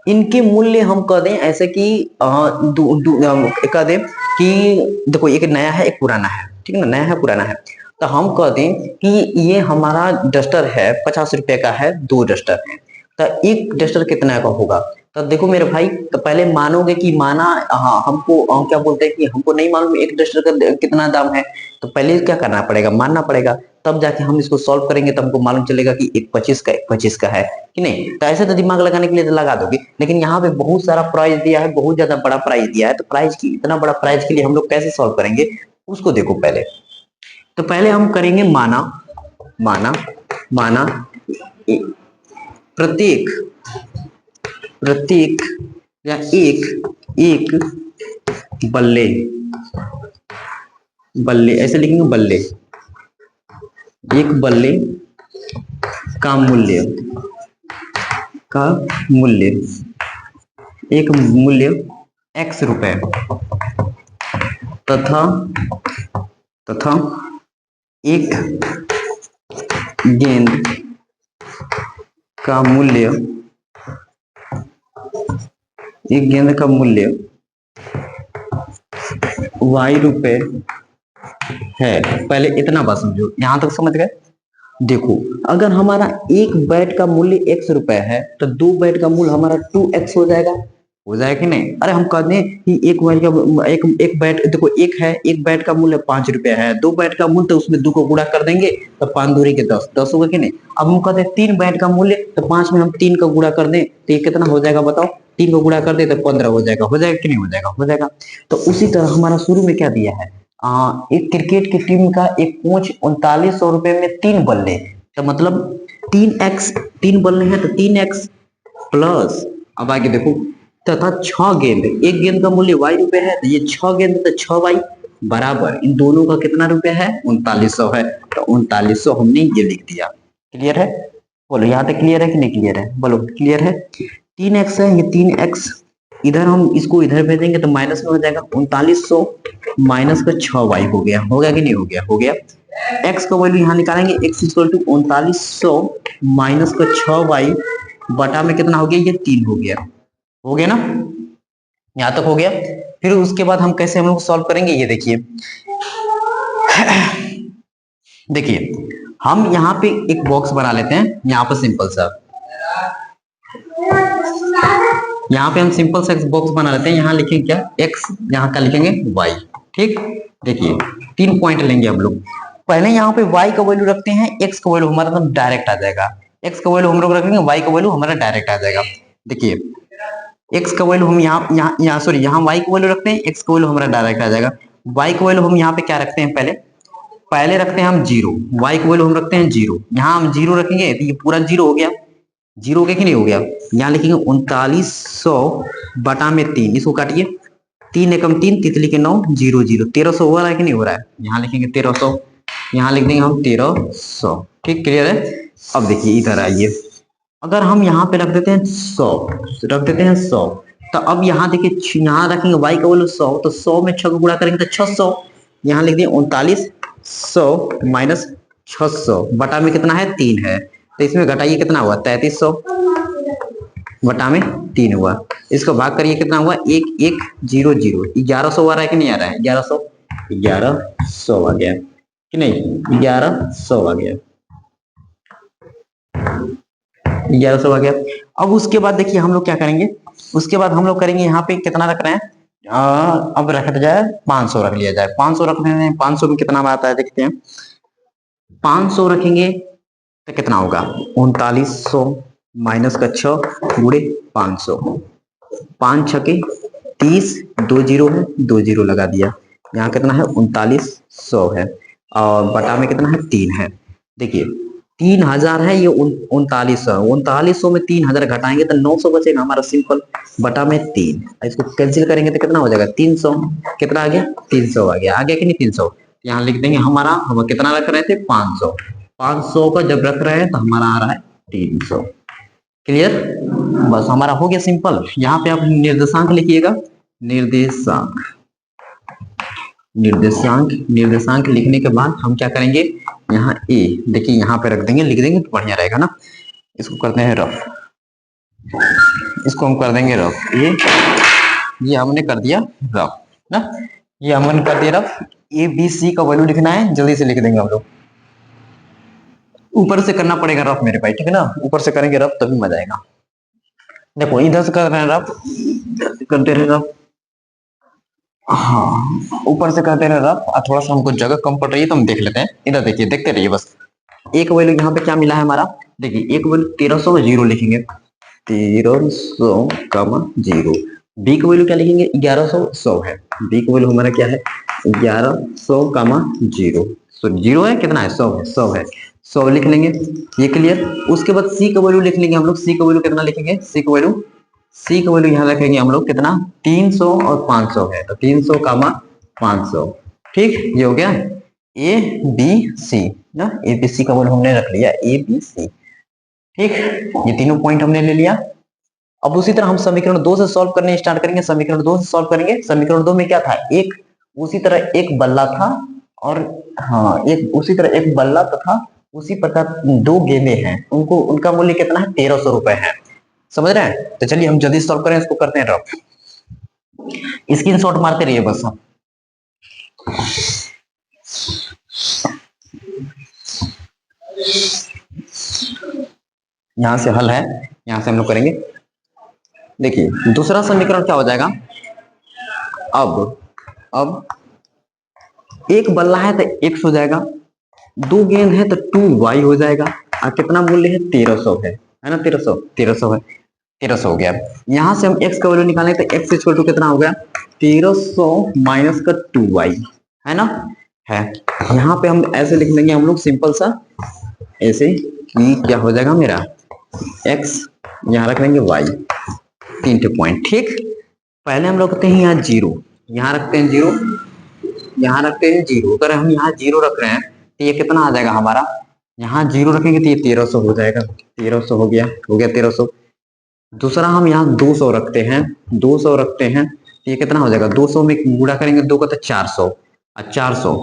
Speaker 1: इनके मूल्य हम कह दें ऐसे कि कह दें कि देखो एक नया है एक पुराना है, ठीक है ना, नया है पुराना है, तो हम कह दें कि ये हमारा डस्टर है 50 रुपए का है, 2 डस्टर है, तो एक डस्टर कितना का होगा। तो देखो मेरे भाई, तो पहले मानोगे कि माना, हाँ हमको क्या बोलते हैं कि हमको नहीं मालूम एक डस्टर का कितना दाम है, तो पहले क्या करना पड़ेगा, मानना पड़ेगा, तब जाके हम इसको सॉल्व करेंगे, तब हमको मालूम चलेगा कि एक 25 का है कि नहीं। तो ऐसे तो दिमाग लगाने के लिए तो लगा दोगे, लेकिन यहाँ पे बहुत सारा प्राइस दिया है, बहुत ज्यादा बड़ा प्राइस दिया है, तो प्राइस की इतना बड़ा प्राइस के लिए हम लोग कैसे सॉल्व करेंगे उसको देखो पहले। तो पहले हम करेंगे माना प्रत्येक या एक बल्ले ऐसे लिखेंगे, बल्ले एक बल्ले का मूल्य एक मूल्य x रुपए तथा एक गेंद का मूल्य y रुपए है। पहले इतना बात समझो, यहां तक समझ गए। देखो अगर हमारा एक बैट का मूल्य x रुपए है तो 2 बैट का मूल्य हमारा 2x हो जाएगा कि नहीं। अरे हम कहते हैं कि एक बैट देखो एक बैट का मूल्य 5 रुपए है, 2 बैट का मूल्य, तो उसमें 2 को गुणा कर देंगे तो 5 दूरी के 10 होगा कि नहीं। अब हम कहते हैं 3 बैट का मूल्य, तो 5 में हम 3 का गुणा कर दें तो ये कितना हो जाएगा बताओ, 3 को गुणा कर दे तो 15 हो जाएगा कि नहीं हो जाएगा। तो उसी तरह हमारा शुरू में क्या दिया है, एक क्रिकेट की टीम का एक कोच 3900 रुपए में 3 बल्ले, तो मतलब 3x, 3 बोलने हैं तो 3x प्लस, अब आगे देखो, तथा 6 गेंद, एक गेंद का मूल्य y रुपए है, तो ये 6 गेंद तो 6y बराबर इन दोनों का कितना रुपए है, 3900 है। तो 3900 हमने ये लिख दिया। क्लियर है? बोलो यहाँ तक क्लियर है कि नहीं क्लियर है? बोलो क्लियर है? 3x है, ये 3x इधर हम इसको इधर भेजेंगे तो माइनस में हो जाएगा, 3900 माइनस का 6y हो गया। हो गया कि नहीं हो गया? हो गया। x का वैल्यू यहाँ निकालेंगे, x इक्वल टू 3900 माइनस का 6y बटा में कितना हो गया, ये 3 हो गया। हो गया ना? यहां तक हो गया। फिर उसके बाद हम कैसे हम लोग सॉल्व करेंगे, ये देखिए। देखिए हम यहाँ पे एक बॉक्स बना लेते हैं, यहाँ पर सिंपल सा, यहाँ पे हम सिंपल सा बॉक्स बना लेते हैं। यहाँ लिखेंगे क्या, x, यहाँ का लिखेंगे y। ठीक, देखिए 3 पॉइंट लेंगे हम लोग। पहले यहाँ पे y का वैल्यू रखते हैं, x का वैल्यू हमारा तो डायरेक्ट आ जाएगा। x का वैल्यू हम लोग रखेंगे, y का वैल्यू हमारा डायरेक्ट आ जाएगा। देखिए x का वैल्यू हम यहाँ सॉरी यहाँ y का वैल्यू रखते हैं, x का वैल्यू हमारा डायरेक्ट आ जाएगा। y का वैल्यू हम यहाँ पे क्या रखते हैं, पहले रखते हैं हम 0, y का वैल्यू हम रखते हैं 0। यहाँ हम 0 रखेंगे तो ये पूरा 0 हो गया। 0 हो गया कि नहीं हो गया? यहाँ लिखेंगे 3900 बटा में 3, इसको काटिए, 3 एकम 3, तितली के 9, 0 0, 1300 हो रहा है कि नहीं हो रहा है? यहाँ लिखेंगे 1300, यहाँ लिख देंगे हम 1300। ठीक, क्लियर है? अब देखिए इधर आइए, अगर हम यहाँ पे रख देते हैं 100, रख देते हैं 100, तो अब यहाँ देखिए, यहाँ रखेंगे y का वैल्यू 100, तो 100 में 6 को गुणा करेंगे तो 600। यहाँ लिख दिए 3900 माइनस 600 बटा में कितना है, 3 है, तो इसमें घटाइए कितना हुआ, 3300 बटा में 3 हुआ। इसको भाग करिए कितना हुआ, 1 1 0 0, 1100 आ रहा है कि नहीं आ रहा है? 1100 1100 आ गया कि नहीं? 1100 आ गया, 1100 आ गया। अब उसके बाद देखिए हम लोग क्या करेंगे, उसके बाद हम लोग करेंगे, यहाँ पे कितना रख रहे हैं, अब रख जाए 500 रख लिया जाए। 500 रख रहे हैं, 500 में कितना आता है देखते हैं। 500 रखेंगे तो कितना होगा, 3900 माइनस का 6 गुणे 500, 5 छके 30, 2 0 है, 2 0 लगा दिया। यहाँ कितना है, 3900 है, और बटा में कितना है, 3 है। देखिए 3000 है, ये 3900 में 3000 घटाएंगे तो 900 बचेगा हमारा, सिंपल, बटा में 3। इसको कैंसिल करेंगे तो कितना हो जाएगा, 300। कितना आ गया, 300 आ गया। आ गया कि नहीं 300? यहाँ लिख देंगे हमारा, हम कितना रख रहे थे, 500। 500 का जब रख रहे हैं तो हमारा आ रहा है 300। क्लियर? बस हमारा हो गया सिंपल। यहाँ पे आप निर्देशांक लिखिएगा, निर्देशांक, निर्देशांक, निर्देशांक लिखने के बाद हम क्या करेंगे, यहाँ ए, देखिए यहाँ पे रख देंगे, लिख देंगे तो बढ़िया रहेगा ना। इसको करते हैं रफ, इसको हम कर देंगे रफ। ये हमने कर दिया रफ ना, ये हमने कर दिया रफ। ए बी सी का वैल्यू लिखना है, जल्दी से लिख देंगे हम लोग। ऊपर से करना पड़ेगा रफ मेरे भाई, ठीक है ना? ऊपर से करेंगे रफ तभी मजा आएगा। देखो इधर से कर रहे हैं रफ, करते रहे रफ, हाँ ऊपर से करते रहे रफ। थोड़ा सा हमको जगह कम पड़ रही है तो हम देख लेते हैं। इधर देखिए, देखते रहिए बस। एक वैल्यू यहाँ पे क्या मिला है हमारा, देखिए एक वैल्यू 1300 0 लिखेंगे, 1300 0। बी का वैल्यू क्या लिखेंगे, 1100 है। बी का वैल्यू हमारा क्या है, 1100 0। सो 0 है, कितना है, 100 है, 100 है, 100 लिख लेंगे, ये क्लियर। उसके बाद सी का वैल्यू लिख लेंगे हम लोग। सी का वैल्यू कितना लिखेंगे, सी का वैल्यू यहाँ रखेंगे हम लोग, कितना, 300 और 500 है, तो 300 500। ठीक, ये हो गया ए बी सी ना, ए बी सी का वैल्यू हमने रख लिया, ए बी सी। ठीक, ये तीनों पॉइंट हमने ले लिया। अब उसी तरह हम समीकरण 2 से सॉल्व करने स्टार्ट करेंगे। समीकरण 2 से सॉल्व करेंगे। समीकरण 2 में क्या था, एक उसी तरह एक बल्ला था, और हाँ एक उसी तरह एक बल्ला तथा उसी प्रकार 2 गेंदे हैं, उनको उनका मूल्य कितना है, 1300 रुपए है। समझ रहे हैं? तो चलिए हम जल्दी सॉल्व करें, इसको करते हैं रफ। स्क्रीनशॉट मारते रहिए बस हम। यहां से हल है, यहां से हम लोग करेंगे। देखिए दूसरा समीकरण क्या हो जाएगा, अब एक बल्ला है तो x हो जाएगा, 2 गेंद है तो 2y हो जाएगा, और कितना मूल्य है, 1300 है ना, 1300 है, 1300 हो गया। यहां से हम x का वैल्यू निकालें तो x इक्वल टू कितना हो गया, 1300 माइनस का 2y है ना, है। यहाँ पे हम ऐसे लिख लेंगे हम लोग, सिंपल सा ऐसे ई क्या हो जाएगा मेरा एक्स, यहाँ रख लेंगे वाई, 3 पॉइंट। ठीक, पहले हम रखते हैं यहाँ जीरो, यहाँ रखते हैं जीरो, यहाँ रखते हैं जीरो। अगर हम यहाँ जीरो रख रहे हैं तो ये कितना आ जाएगा हमारा, यहाँ जीरो रखेंगे तो ये 1300 हो जाएगा, 1300 हो गया 1300। दूसरा हम यहाँ 200 रखते हैं, 200 रखते हैं तो ये कितना हो जाएगा, 200 में गुणा करेंगे 2 का तो 400, और 400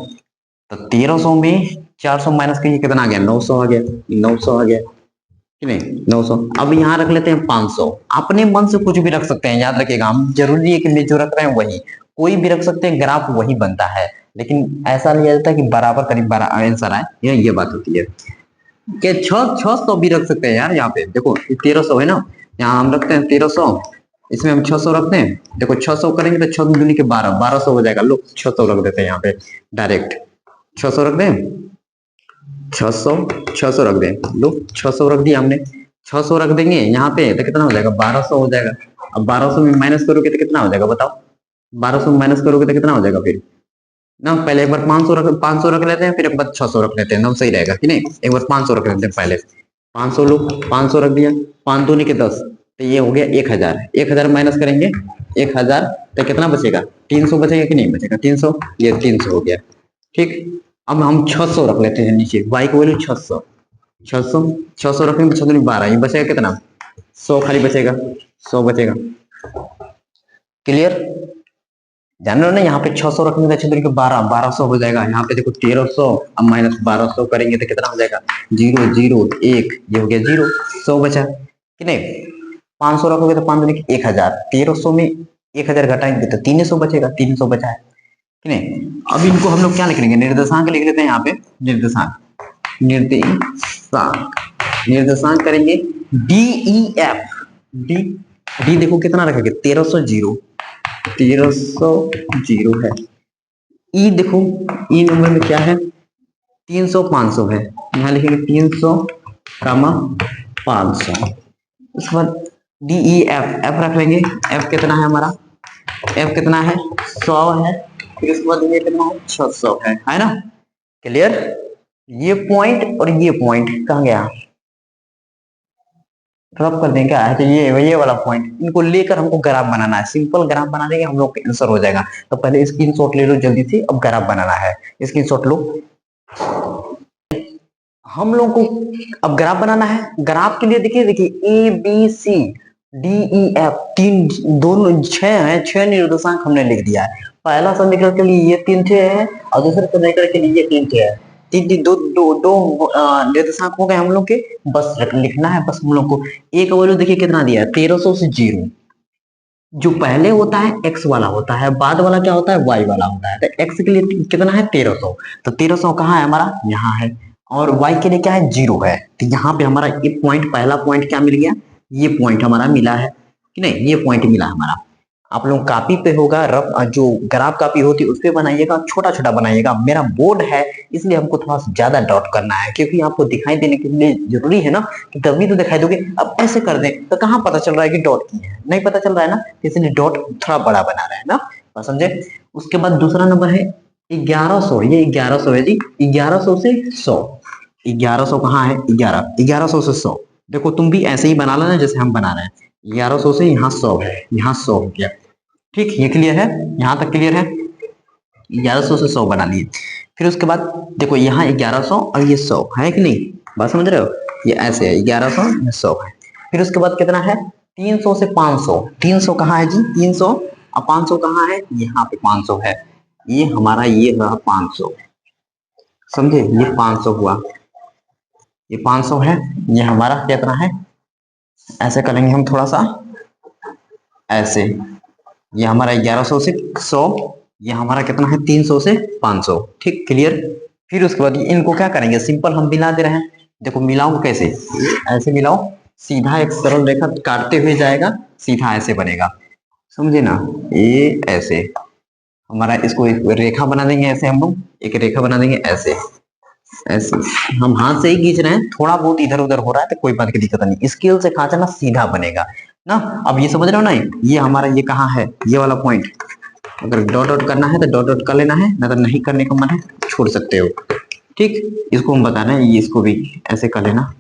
Speaker 1: तो 1300 में 400 माइनस करेंगे कितना आ गया, 900 आ गया, 900 आ गया कि नहीं, 900। अब यहाँ रख लेते हैं 500। अपने मन से कुछ भी रख सकते हैं, याद रखिएगा, हम जरूरी है कि जो रख रहे हैं वही, कोई भी रख सकते हैं, ग्राफ वही बनता है, लेकिन ऐसा लिया जाता है कि बराबर करीब आंसर आए, ये बात होती है। कि 600 भी रख सकते हैं यार, यहाँ पे देखो 1300 है ना, यहाँ हम रखते हैं 1300, इसमें हम 600 रखते हैं, देखो 600 करेंगे तो 6 दूनी के 12, 1200 हो जाएगा। लोग 600 रख देते हैं यहाँ पे डायरेक्ट, 600 रख दें, 600 रख दें, लो 600 रख दिया हमने, 600 रख देंगे यहाँ पे तो कितना हो जाएगा, 1200 हो जाएगा। अब 1200 में माइनस करोगे तो कितना हो जाएगा बताओ, 1200 में माइनस करोगे तो कितना हो जाएगा फिर ना, पहले एक बार 500 रख लेते हैं, फिर एक बार 600 रख लेते हैं ना, सही रहेगा कि नहीं। एक बार 500 रख लेते हैं पहले, 500 लो, 500 रख दिया, 5 दूनी के 10 तो ये हो गया 1000, 1000 माइनस करेंगे 1000 तो कितना बचेगा, 300 बचेगा कि नहीं बचेगा, 300, ये 300 हो गया। ठीक, अब हम 600 रख लेते हैं नीचे, y की वैल्यू 600, 600 रखेंगे तो 6 12, ये बचेगा कितना, 100 खाली बचेगा, 100 बचेगा। क्लियर, जान रहे हो ना, यहाँ पे 600 रखेंगे तो 6 12, 1200 हो जाएगा। यहाँ पे देखो 1300, अब माइनस 1200 करेंगे तो कितना हो जाएगा, 0 0 1, ये हो गया 0, 100 बचा कि नहीं। 500 रखोगे तो 5 दूनी के 1000, 1300 में 1000 घटाएंगे तो 300 बचेगा, 300 बचा है कि नहीं। अब इनको हम लोग क्या लिख लेंगे, निर्देशांक लिख लेते हैं यहाँ पे, निर्देशांक करेंगे DEF, डी देखो कितना रखेंगे, 1300 0 है। ई देखो, ई नंबर में क्या है, 300 500 है, यहाँ लिखेंगे 300 कामा 500। उसके बाद DEF, एफ रख लेंगे, एफ कितना है हमारा, एफ कितना है 100 है, फिर उसके बाद ये कितना है 600 है ना। क्लियर, ये पॉइंट और ये पॉइंट कहाँ गया, ड्रॉप कर देंगे, क्या है तो ये वाला पॉइंट, इनको लेकर हमको ग्राफ बनाना है, सिंपल ग्राफ बना देंगे हम लोग, आंसर हो जाएगा। तो पहले स्क्रीनशॉट ले लो जल्दी से, अब ग्राफ बनाना है, स्क्रीनशॉट लो। हम लोग को अब ग्राफ बनाना है, ग्राफ के लिए देखिए ABCDEF, तीन दोनों 6 है, 6 निर्देशांक हमने लिख दिया है। पहला समीकरण के लिए ये 3 है और दूसरे समीकरण के लिए ये 3 है, दो निर्देशांक हो गए हम लोग के, बस लिखना है बस हम लोग को। एक वैल्यू देखिए कितना दिया है, 1300 से 0, जो पहले होता है x वाला होता है, बाद वाला क्या होता है, y वाला होता है। तो x के लिए कितना है 1300, तो 1300 कहाँ है हमारा, यहाँ है, और y के लिए क्या है 0 है। तो यहाँ पे हमारा ये पॉइंट, पहला पॉइंट क्या मिल गया, ये पॉइंट हमारा मिला है कि नहीं, ये पॉइंट मिला हमारा। आप लोग कापी पे होगा, रफ जो ग्राफ कापी होती है उस पे बनाइएगा, छोटा छोटा बनाइएगा। मेरा बोर्ड है इसलिए हमको थोड़ा सा ज्यादा डॉट करना है, क्योंकि आपको दिखाई देने के लिए जरूरी है ना, कि तभी तो दिखाई दोगे। अब ऐसे कर दें तो कहाँ पता चल रहा है कि डॉट की है, नहीं पता चल रहा है ना, इसलिए डॉट थोड़ा बड़ा बना रहे हैं ना, समझे। उसके बाद दूसरा नंबर है 1100, ये 1100 है जी, 1100 से 100, 1100 कहाँ है, 1100 से 100। देखो तुम भी ऐसे ही बना लेना जैसे हम बना रहे हैं, 1100 से यहाँ 100 है, यहाँ 100 हो गया। ठीक, ये क्लियर है, यहाँ तक क्लियर है, 1100 से 100 बना लिए। फिर उसके बाद देखो यहाँ 1100 और ये 100 है कि नहीं, बात समझ रहे हो, ये ऐसे है 1100 ये 100 है। फिर उसके बाद कितना है 300 से 500, 300 कहाँ है जी 300, और 500 कहाँ है, यहाँ पे 500 है, ये हमारा ये रहा 500, समझे, ये 500 हुआ, ये 500 है, ये हमारा कितना है, ऐसे करेंगे हम थोड़ा सा ऐसे, ये हमारा 1100 से 100, ये हमारा कितना है 300 से 500। ठीक, क्लियर। फिर उसके बाद इनको क्या करेंगे, सिंपल हम मिला दे रहे हैं, देखो मिलाओ कैसे, ऐसे मिलाओ, सीधा एक सरल रेखा काटते हुए जाएगा, सीधा ऐसे बनेगा, समझे ना, ये ऐसे हमारा, इसको एक रेखा बना देंगे, ऐसे हम लोग एक रेखा बना देंगे, ऐसे ऐसे हम हाथ से ही खींच रहे हैं, थोड़ा बहुत इधर उधर हो रहा है तो कोई बात की दिक्कत नहीं, स्केल से खींचना सीधा बनेगा ना। अब ये समझ रहे हो ना, ये हमारा ये कहाँ है, ये वाला पॉइंट, अगर डॉट डॉट करना है तो डॉट डॉट कर लेना है, ना तो नहीं करने का मन है छोड़ सकते हो। ठीक, इसको हम बता रहे हैं, ये इसको भी ऐसे कर लेना,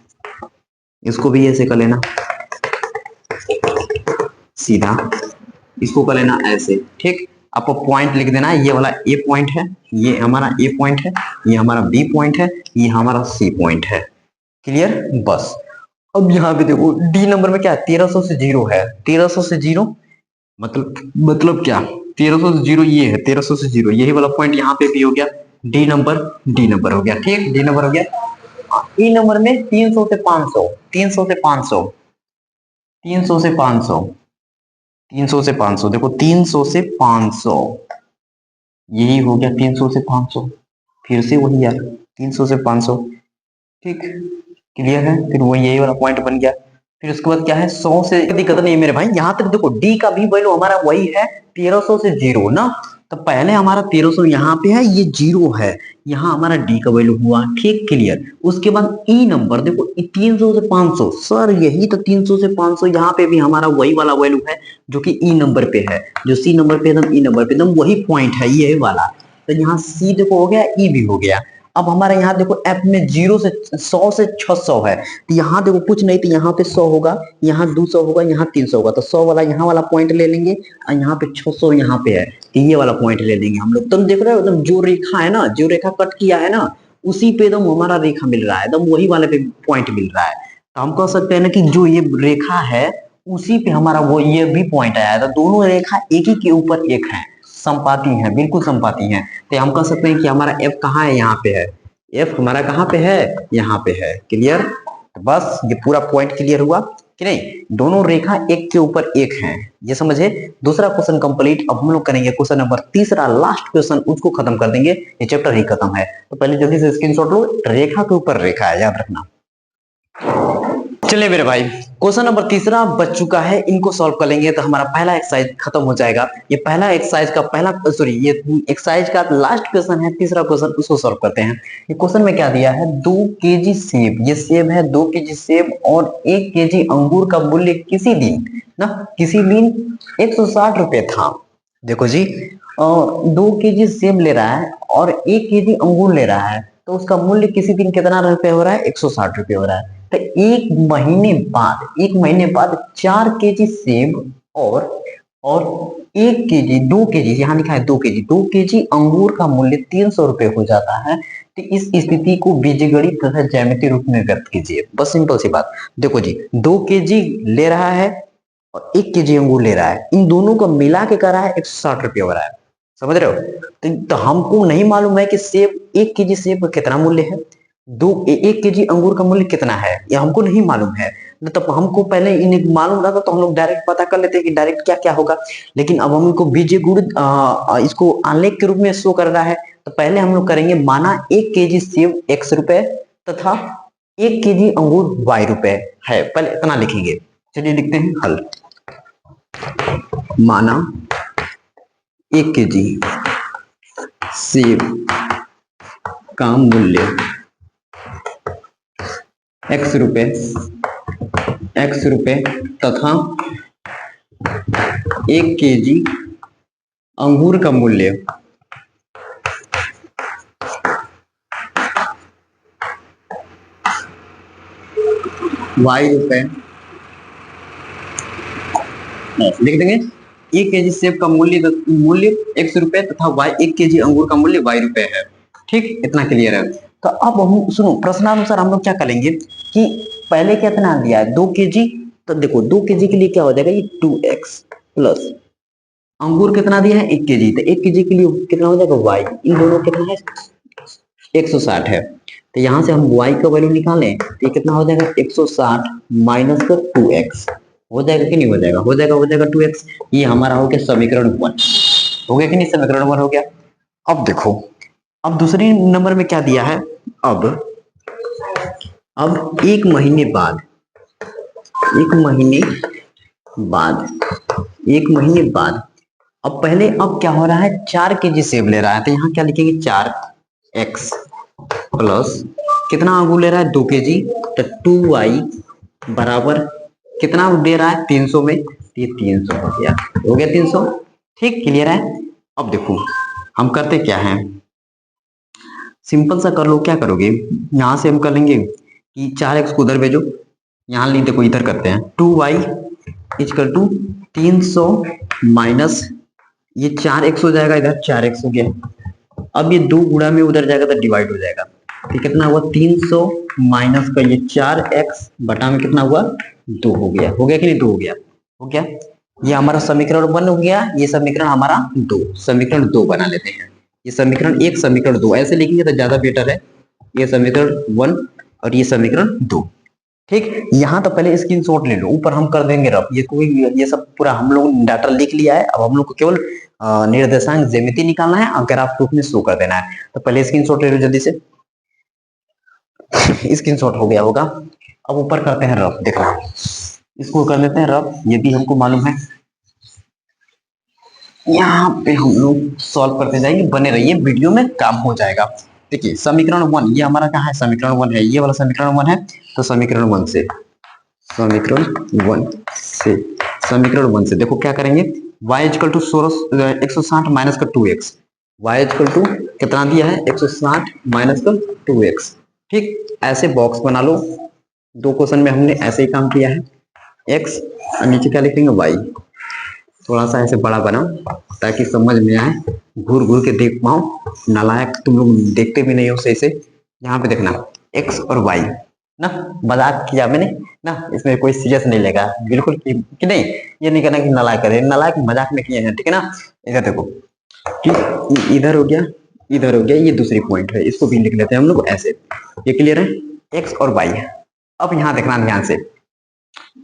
Speaker 1: इसको भी ऐसे कर लेना सीधा, इसको कर लेना ऐसे। ठीक, आपको पॉइंट लिख देना है, ये वाला ए पॉइंट है, ये हमारा ए पॉइंट है, ये हमारा बी पॉइंट है, ये हमारा सी पॉइंट है। क्लियर, बस। अब यहाँ पे देखो डी नंबर में क्या है, 1300 से जीरो है, 1300 से जीरो मतलब क्या, 1300 से जीरो ये है, 1300 से जीरो, यही वाला पॉइंट यहाँ पे भी हो गया, डी नंबर हो गया। ठीक, डी नंबर हो गया। ई नंबर में 300 से 500, 300 से 500, 300 से 500, 300 से 500, देखो 300 से 500, यही हो गया 300 से 500, फिर से वही यार 300 से 500। ठीक, क्लियर है, फिर वही यही वाला पॉइंट बन गया। फिर उसके बाद क्या है, 100 से दिक्कत नहीं है मेरे भाई, यहां तक देखो डी का भी वैल्यू हमारा वही है 1300 से जीरो ना, तो पहले हमारा 1300 यहाँ पे है, ये जीरो है, यहाँ हमारा डी का वैल्यू हुआ। ठीक, क्लियर। उसके बाद ई नंबर देखो 300 से 500, सर यही तो 300 से 500, यहाँ पे भी हमारा वही वाला वैल्यू है जो कि ई नंबर पे है, जो सी नंबर पे एकदम ई नंबर पे एकदम वही पॉइंट है, ये वाला। तो यहाँ सी देखो हो गया, ई भी हो गया। अब हमारे यहाँ देखो एफ में 0 से 100 से 600 है, तो यहाँ देखो कुछ नहीं, तो यहाँ पे 100 होगा, यहाँ 200 होगा, यहाँ 300 होगा, तो 100 वाला यहाँ वाला पॉइंट ले लेंगे, और यहाँ पे 600 यहाँ पे है, तो ये वाला पॉइंट ले लेंगे हम लोग। तुम देख रहे हो एकदम जो रेखा है ना, जो रेखा कट किया है ना, उसी पे एकदम हमारा रेखा मिल रहा है, एकदम वही वाले पे पॉइंट मिल रहा है। तो हम कह सकते हैं ना कि जो ये रेखा है उसी पे हमारा वो ये भी पॉइंट आया था, दोनों रेखा एक ही के ऊपर एक है, संपाती है, बिल्कुल संपाती है। तो हम कह सकते हैं कि हमारा एफ कहाँ है, यहाँ पे है, एफ हमारा कहाँ पे है, यहाँ पे है। क्लियर, तो बस ये पूरा पॉइंट क्लियर हुआ कि नहीं, दोनों रेखा एक के ऊपर एक हैं, ये समझे। दूसरा क्वेश्चन कंप्लीट। अब हम लोग करेंगे क्वेश्चन नंबर तीसरा, लास्ट क्वेश्चन, उसको खत्म कर देंगे, ये चैप्टर ही खत्म है। तो पहले जल्दी से स्क्रीनशॉट लो, रेखा के ऊपर रेखा है, याद रखना। चलिए मेरे भाई, क्वेश्चन नंबर तीसरा बच चुका है, इनको सॉल्व कर लेंगे तो हमारा पहला एक्सरसाइज खत्म हो जाएगा। ये पहला एक्सरसाइज का पहला सॉरी ये एक्सरसाइज का लास्ट क्वेश्चन है, तीसरा क्वेश्चन, उसको सॉल्व करते हैं। ये क्वेश्चन में क्या दिया है, 2 केजी सेब, ये सेब है 2 केजी सेब और 1 केजी अंगूर का मूल्य किसी दिन ना, किसी दिन 160 रुपए था। देखो जी, 2 केजी सेब ले रहा है और 1 केजी अंगूर ले रहा है, तो उसका मूल्य किसी दिन कितना रुपए हो रहा है, 160 रुपए हो रहा है। तो एक महीने बाद 4 केजी सेब और 1 केजी 2 केजी, यहाँ लिखा है 2 केजी 2 केजी अंगूर का मूल्य 300 रुपए हो जाता है। तो इस स्थिति को बीजगणित तथा ज्यामितीय रूप में व्यक्त कीजिए। बस सिंपल सी बात, देखो जी 2 केजी ले रहा है और 1 केजी अंगूर ले रहा है, इन दोनों को मिला के कर रहा है 160 रुपये हो रहा है, समझ रहे हो। तो हमको नहीं मालूम है कि सेब 1 केजी सेब का कितना मूल्य है, 1 केजी अंगूर का मूल्य कितना है, ये हमको नहीं मालूम है। तो हमको पहले इन्हें मालूम रहता तो हम लोग डायरेक्ट पता कर लेते कि डायरेक्ट क्या क्या होगा, लेकिन अब हमको बीजे गुण इसको आलेख के रूप में शो कर रहा है। तो पहले हम लोग करेंगे, माना 1 केजी सेब x रुपए तथा 1 केजी अंगूर y रुपए है, पहले इतना लिखेंगे। चलिए लिखते हैं हल। माना 1 केजी सेब का मूल्य x रुपए तथा 1 केजी अंगूर का मूल्य y रुपए, लिख देंगे 1 केजी सेब का मूल्य x रुपए तथा 1 केजी अंगूर का मूल्य y रुपए है। ठीक, इतना क्लियर है। तो अब हम सुनो, प्रश्नानुसार हम लोग क्या करेंगे कि पहले कितना दिया है 2 केजी, तो देखो 2 केजी के लिए क्या हो जाएगा, ये 2x प्लस अंगूर कितना दिया है 1 केजी, तो 1 केजी के लिए कितना हो जाएगा y, इन दोनों कितना है 160 है। तो यहां से हम y का वैल्यू निकालें तो ये कितना हो जाएगा 160 माइनस का 2x, हो जाएगा कि नहीं हो जाएगा, हो जाएगा 2x। ये हमारा हो गया समीकरण 1, हो गया कि नहीं, समीकरण 1 हो गया। अब देखो, अब दूसरे नंबर में क्या दिया है, अब 1 महीने बाद 1 महीने बाद अब पहले अब क्या हो रहा है, 4 केजी सेब ले रहा है, तो यहाँ क्या लिखेंगे 4x प्लस कितना अंगूर ले रहा है 2 केजी, तो 2y बराबर कितना दे रहा है 300 में, ये 300 हो गया 300। ठीक, क्लियर है। अब देखो हम करते क्या हैं, सिंपल सा कर लो, क्या करोगे, यहाँ से हम कर लेंगे कि 4x को उधर भेजो, यहाँ नहीं, देखो इधर करते हैं 2y इक्वल टू 300 माइनस ये 4x हो जाएगा, इधर 4x हो गया। अब ये 2 गुणा में उधर जाएगा तो डिवाइड हो जाएगा, तो कितना हुआ 300 माइनस का ये 4x बटा में कितना हुआ 2 हो गया, हो गया कि नहीं, 2 हो गया, हो गया। ये हमारा समीकरण 1 हो गया, ये समीकरण हमारा 2, समीकरण 2 बना लेते हैं। ये समीकरण 1 समीकरण 2 ऐसे लिखेंगे तो ज्यादा बेटर है, ये समीकरण 1 और ये समीकरण 2। ठीक, यहाँ तो पहले स्क्रीनशॉट ले लो, ऊपर हम कर देंगे रफ, ये कोई ये सब पूरा हम लोग डाटा लिख लिया है। अब हम लोग को केवल निर्देशांक ज्यामिति निकालना है और ग्राफ रूप में शो कर देना है। तो पहले स्क्रीनशॉट ले लो जल्दी से, स्क्रीनशॉट हो गया होगा। अब ऊपर करते हैं रफ, देखो इसको कर लेते हैं रफ, ये भी हमको मालूम है। यहाँ पे हम लोग सॉल्व करते जाएंगे, बने रहिए, वीडियो में काम हो जाएगा। देखिए समीकरण 1 ये हमारा कहाँ है, समीकरण 1 है, ये वाला समीकरण 1 है। तो समीकरण 1 से समीकरण 1 से देखो क्या करेंगे, y इक्वल टू 160 माइनस का 2x, y इक्वल टू कितना दिया है 160 माइनस का 2x। ठीक, ऐसे बॉक्स बना लो, 2 क्वेश्चन में हमने ऐसे ही काम किया है। x और नीचे क्या लिखेंगे y, थोड़ा सा ऐसे बड़ा बना ताकि समझ में आए, घूर घूर के देख पाओ, नालायक तुम लोग देखते भी नहीं हो सही से। यहाँ पे देखना x और y ना, मजाक किया मैंने ना, इसमें कोई सीरियस नहीं लेगा बिल्कुल कि नहीं, ये नहीं कहना कि नालायक करे, नालायक मजाक में किए हैं, ठीक है ना। इधर देखो, ठीक इधर हो गया, इधर हो गया, ये दूसरी पॉइंट है, इसको भी लिख लेते हैं हम लोग ऐसे, ये क्लियर है, x और y। अब यहाँ देखना ध्यान से,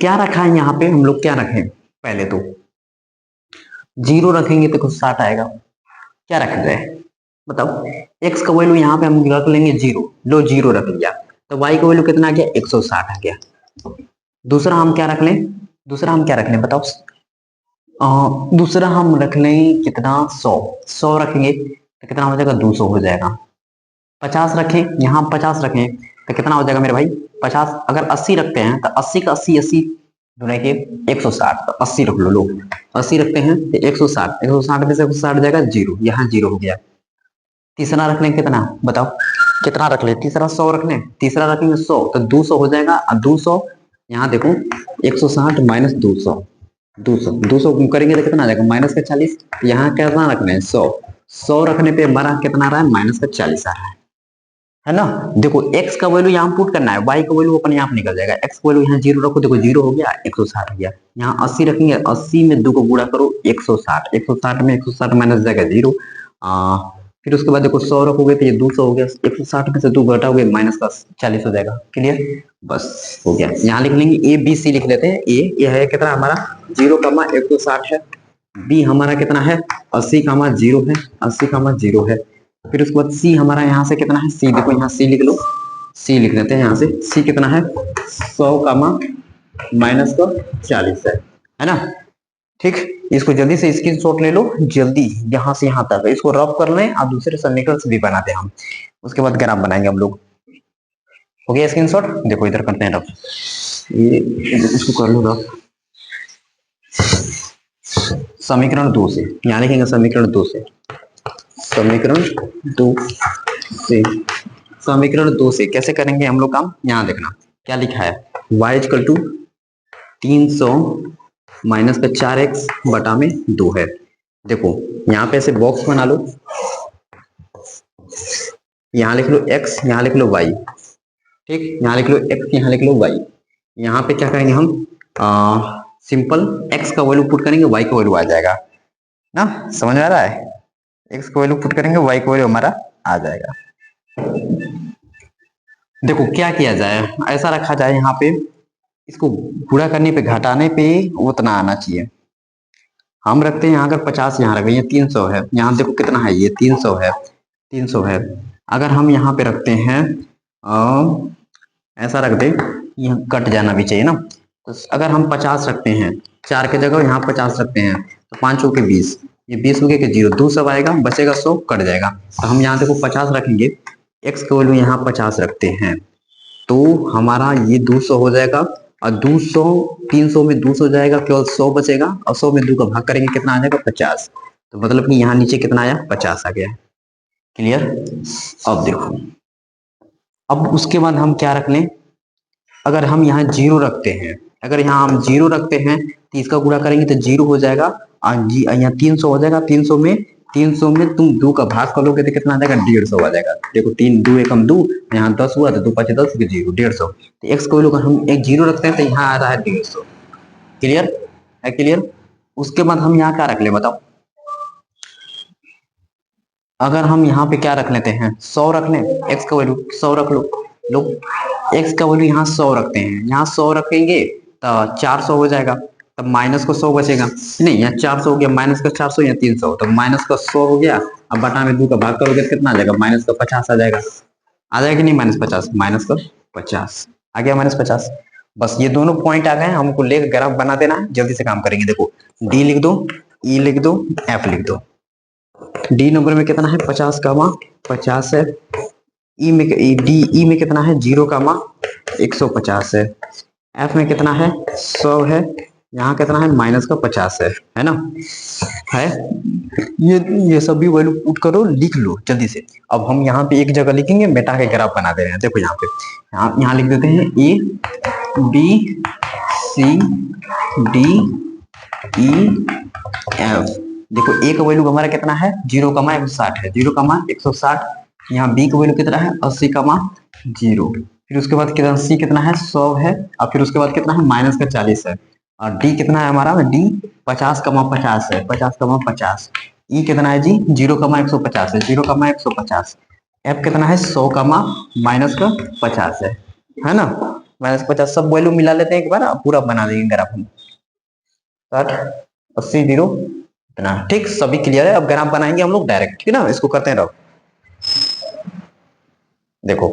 Speaker 1: क्या रखा है यहाँ पे हम लोग, क्या रखें, पहले तो 0 रखेंगे तो कुछ 60 आएगा, क्या रख रहे हैं बताओ, x का वैल्यू यहाँ पे हम रख लेंगे 0, लो 0 रख लिया, तो y का वैल्यू कितना आ गया 160 आ गया। दूसरा हम क्या रख लें, दूसरा हम क्या रख लें बताओ, दूसरा हम रख लें कितना 100 रखेंगे तो कितना हो जाएगा 200 हो जाएगा। 50 रखें, यहाँ 50 रखें तो कितना हो जाएगा मेरे भाई 50, अगर 80 रखते हैं तो 80 का 80 गुणे के 160, तो 80 रख लो, 80 रखते हैं तो 160 में से 160 जाएगा 0, यहाँ 0 हो गया। तीसरा रख लें कितना बताओ, कितना रख ले, तीसरा 100 रख लें, तीसरा रखेंगे 100 तो 200 हो जाएगा। अब 200 यहाँ देखो 160 माइनस 200, 200 करेंगे तो कितना आ जाएगा माइनस का 40, यहाँ कितना रखना है 100 रखने पे हमारा कितना आ रहा है माइनस का 40 आ रहा है ना। देखो x का वैल्यू यहाँ पुट करना है, y का वैल्यू अपने आप निकल जाएगा, x का वैल्यू यहाँ 0 रखो, देखो 0 हो गया, 160 हो गया। यहाँ 80 रखेंगे, 80 में 2 को गुणा करो 160, 160 में 160 माइनस जाएगा 0, फिर उसके बाद देखो 100 रखोगे तो ये 200 हो गया, 160 में से 2 घटाओगे माइनस का 40 हो जाएगा, क्लियर, बस हो गया। यहाँ लिख लेंगे ए बी सी लिख लेते हैं, ए ये है कितना हमारा 0,160 है, बी हमारा कितना है 80,0 है, 80,0 है, फिर उसके बाद सी हमारा यहाँ से कितना है, सी देखो यहाँ सी लिख लो, सी लिख लेते हैं यहाँ से, सी कितना है 100, माइनस का 40 है ना। ठीक, इसको जल्दी से स्क्रीनशॉट ले लो, जल्दी यहाँ से यहाँ तक इसको रफ कर लें और दूसरे समीकरण से भी बनाते हैं हम, उसके बाद ग्राफ बनाएंगे हम लोग। हो गया स्क्रीनशॉट, देखो इधर करते हैं रफ, ये इसको कर लो रफ। समीकरण 2 से यहाँ लिखेंगे, समीकरण 2 से, समीकरण 2 से, समीकरण 2 से कैसे करेंगे हम लोग काम, यहाँ देखना क्या लिखा है, y इक्वल टू 300 माइनस का 4x बटा में 2 है। देखो यहाँ पे ऐसे बॉक्स बना लो, यहाँ लिख लो x, यहाँ लिख लो y, ठीक, यहाँ लिख लो x, यहाँ लिख लो y। यहाँ पे क्या करेंगे हम, सिंपल x का वैल्यू पुट करेंगे, y का वैल्यू आ जाएगा ना, समझ में आ रहा है, x का वैल्यू पुट करेंगे, y का वैल्यू हमारा आ जाएगा। देखो क्या किया जाए, ऐसा रखा जाए यहाँ पे, इसको गुणा करने पे घटाने पे उतना आना चाहिए, हम रखते हैं यहाँ अगर 50 यहाँ रखें, ये 300 है, यहाँ देखो कितना है ये 300 है, 300 है। अगर हम यहाँ पे रखते हैं ऐसा रख दे, यहाँ कट जाना भी चाहिए ना, तो अगर हम 50 रखते हैं, 4 के जगह यहाँ 50 रखते हैं तो 5 के 20, ये 20 हो गया कि 0, 200 आएगा, बचेगा 100, कट जाएगा। तो हम यहाँ देखो 50 रखेंगे, x का वैल्यू यहाँ 50 रखते हैं तो हमारा ये 200 हो जाएगा, और 200 300 में 200 जाएगा, केवल 100 बचेगा, और 100 में 2 का भाग करेंगे कितना आ जाएगा 50, तो मतलब कि यहाँ नीचे कितना आया 50 आ गया, क्लियर। अब देखो, अब उसके बाद हम क्या रख लें, अगर हम यहाँ जीरो रखते हैं, अगर यहाँ हम जीरो रखते हैं तो इसका गुणा करेंगे तो जीरो हो जाएगा, और यहाँ 300 हो जाएगा। 300 में तुम 2 का भाग करोगे तो कितना आ जाएगा, 150 आ जाएगा। देखो 3 2 एकम 2, यहाँ 10 हुआ तो 2 5 10, 0 150। तो एक्स को वैल्यू अगर हम एक जीरो रखते हैं तो यहाँ आ रहा है 150। क्लियर है, क्लियर। उसके बाद हम यहाँ क्या रख ले बताओ, अगर हम यहाँ पे क्या रख लेते हैं, 100 रख लें, एक्स का वैल्यू 100 रख लो। लोग एक्स का वैल्यू यहाँ 100 रखते हैं, यहाँ 100 रखेंगे तो 400 हो जाएगा, तब माइनस को 100 बचेगा। नहीं, यहाँ 400 हो गया, माइनस का 400, यहाँ 300, तो माइनस का 100 हो गया। अब बटा में 2 का भाग करोगे तो कितना आ जाएगा, माइनस का 50 आ जाएगा। आ जाएगा कि नहीं, -50, माइनस का 50 आ गया, -50। बस ये दोनों पॉइंट आ गए, हमको लेकर ग्राफ बना देना है, जल्दी से काम करेंगे। देखो डी लिख दो, ई लिख दो, एफ लिख दो। डी नंबर में कितना है, 50 का मा 50 है। ई में ई में कितना है, 0 का मा 150 है। एफ में कितना है, 100 है। यहाँ कितना है, माइनस का 50 है ना, है। ये सभी वैल्यू पुट करो, लिख लो जल्दी से। अब हम यहाँ पे एक जगह लिखेंगे, मेटा के ग्राफ बना दे रहे हैं। देखो यहाँ पे, यहाँ लिख देते हैं A B C D E F. देखो ए का वैल्यू हमारा कितना है, 0 का मा 160 है, 0 का मा 160। यहाँ बी का वैल्यू कितना है, 80 का मा 0। फिर उसके बाद कितना, सी कितना है, 100 है। और फिर उसके बाद कितना है, माइनस का 40 है। और डी कितना है हमारा, डी 50 का मा 50 है, 50 का मा 50। ई कितना है जी, 0 का मा 150 है, 0 का मा 150। एफ कितना है, 100 का मा माइनस का 50 है ना, -50। सब वैल्यू मिला लेते हैं एक बार, पूरा बना देंगे ग्राफ हम। 60 80 0 इतना, ठीक। सभी क्लियर है। अब ग्राफ बनाएंगे हम लोग डायरेक्ट, ठीक है ना, इसको करते हैं रहो। देखो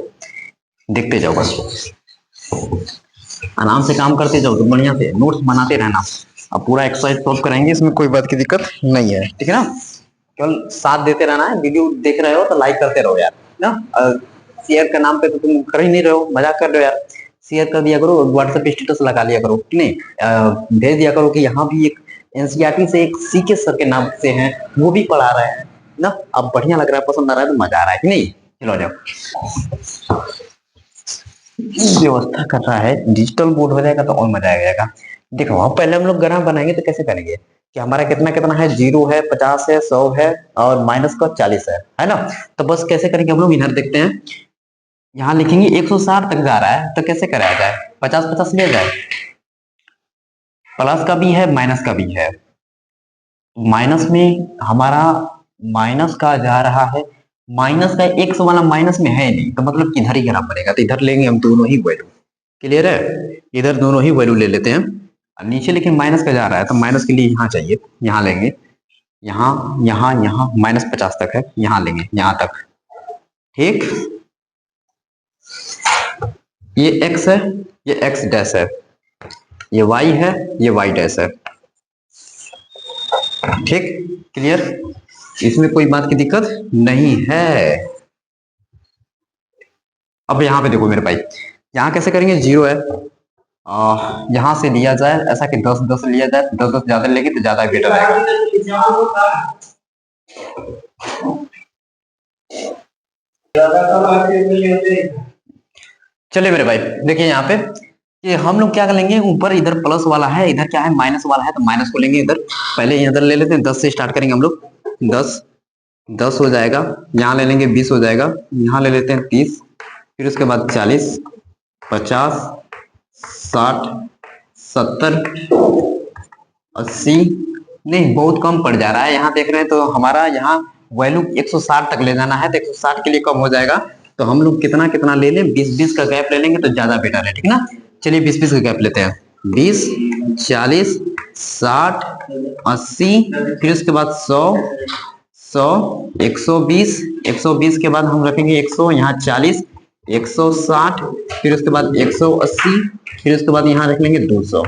Speaker 1: देखते जाओ, बस आराम से काम करते जाओ, तो बढ़िया से नोट्स बनाते रहना। अब पूरा एक्सरसाइज सॉल्व कराएंगे, इसमें कोई बात की दिक्कत नहीं है, ठीक है ना। केवल साथ देते रहना है। वीडियो देख रहे हो तो लाइक करते रहो यार ना। शेयर के नाम पे तो तुम कर ही नहीं रहे हो, मजाक कर रहे हो यार। शेयर कर दिया करो, व्हाट्सएप स्टेटस लगा लिया करो, ठीक नहीं, भेज दिया करो कि यहाँ भी एक एनसीईआरटी से एक सीके सर के नाम से हैं, वो भी पढ़ा रहे हैं ना। अब बढ़िया लग रहा है, पसंद आ रहा है तो मजा आ रहा है कि नहीं। चलो आ जाओ, व्यवस्था कर रहा है, डिजिटल बोर्ड हो जाएगा तो और मजा आ जाएगा। देखो अब पहले हम लोग ग्राफ बनाएंगे तो कैसे करेंगे, कि हमारा कितना कितना है, 0 है, 50 है, 100 है, और माइनस का 40 है ना। तो बस कैसे करेंगे हम लोग, इधर देखते हैं। यहाँ लिखेंगे 160 तक जा रहा है, तो कैसे कराया जाए, 50 50 ले जाए, प्लस का भी है माइनस का भी है। माइनस में हमारा माइनस का जा रहा है, माइनस का एक्स वाला माइनस में है नहीं, तो मतलब इधर ही ग्राफ बनेगा। तो इधर लेंगे हम दोनों ही वैल्यू, क्लियर है। इधर दोनों ही वैल्यू ले लेते हैं। नीचे लेकिन माइनस का जा रहा है, तो माइनस के लिए यहाँ चाहिए, यहाँ लेंगे, यहाँ यहाँ यहाँ -50 तक है, यहाँ लेंगे, यहाँ तक, ठीक। ये x है, ये x डैश है, ये y है, ये y डैश है, ठीक, क्लियर। इसमें कोई बात की दिक्कत नहीं है। अब यहाँ पे देखो मेरे भाई, यहाँ कैसे करेंगे, 0 है, यहाँ से लिया जाए ऐसा कि 10 10 लिया जाए, 10 10 ज्यादा लेंगे तो ज्यादा बेटर आएगा। चलिए मेरे भाई देखिए यहाँ पे कि हम लोग क्या कर लेंगे, ऊपर इधर प्लस वाला है, इधर क्या है, माइनस वाला है, तो माइनस को लेंगे इधर। पहले इधर ले लेते हैं, 10 से स्टार्ट करेंगे हम लोग। 10 हो जाएगा, यहाँ ले लेंगे 20 हो जाएगा, यहाँ ले लेते हैं 30, फिर उसके बाद 40 50 60 70 80। नहीं बहुत कम पड़ जा रहा है, यहाँ देख रहे हैं तो हमारा यहाँ वैल्यू 160 तक ले जाना है, तो 160 के लिए कम हो जाएगा। तो हम लोग कितना कितना ले लें, 20-20 का गैप ले लेंगे तो ज्यादा बेटर है, ठीक ना। चलिए 20-20 का गैप लेते हैं, 20 40 60 80, फिर उसके बाद 100 120 120 के बाद हम रखेंगे 100, यहाँ 40 160, फिर उसके बाद 180, फिर उसके बाद यहाँ रख लेंगे 200,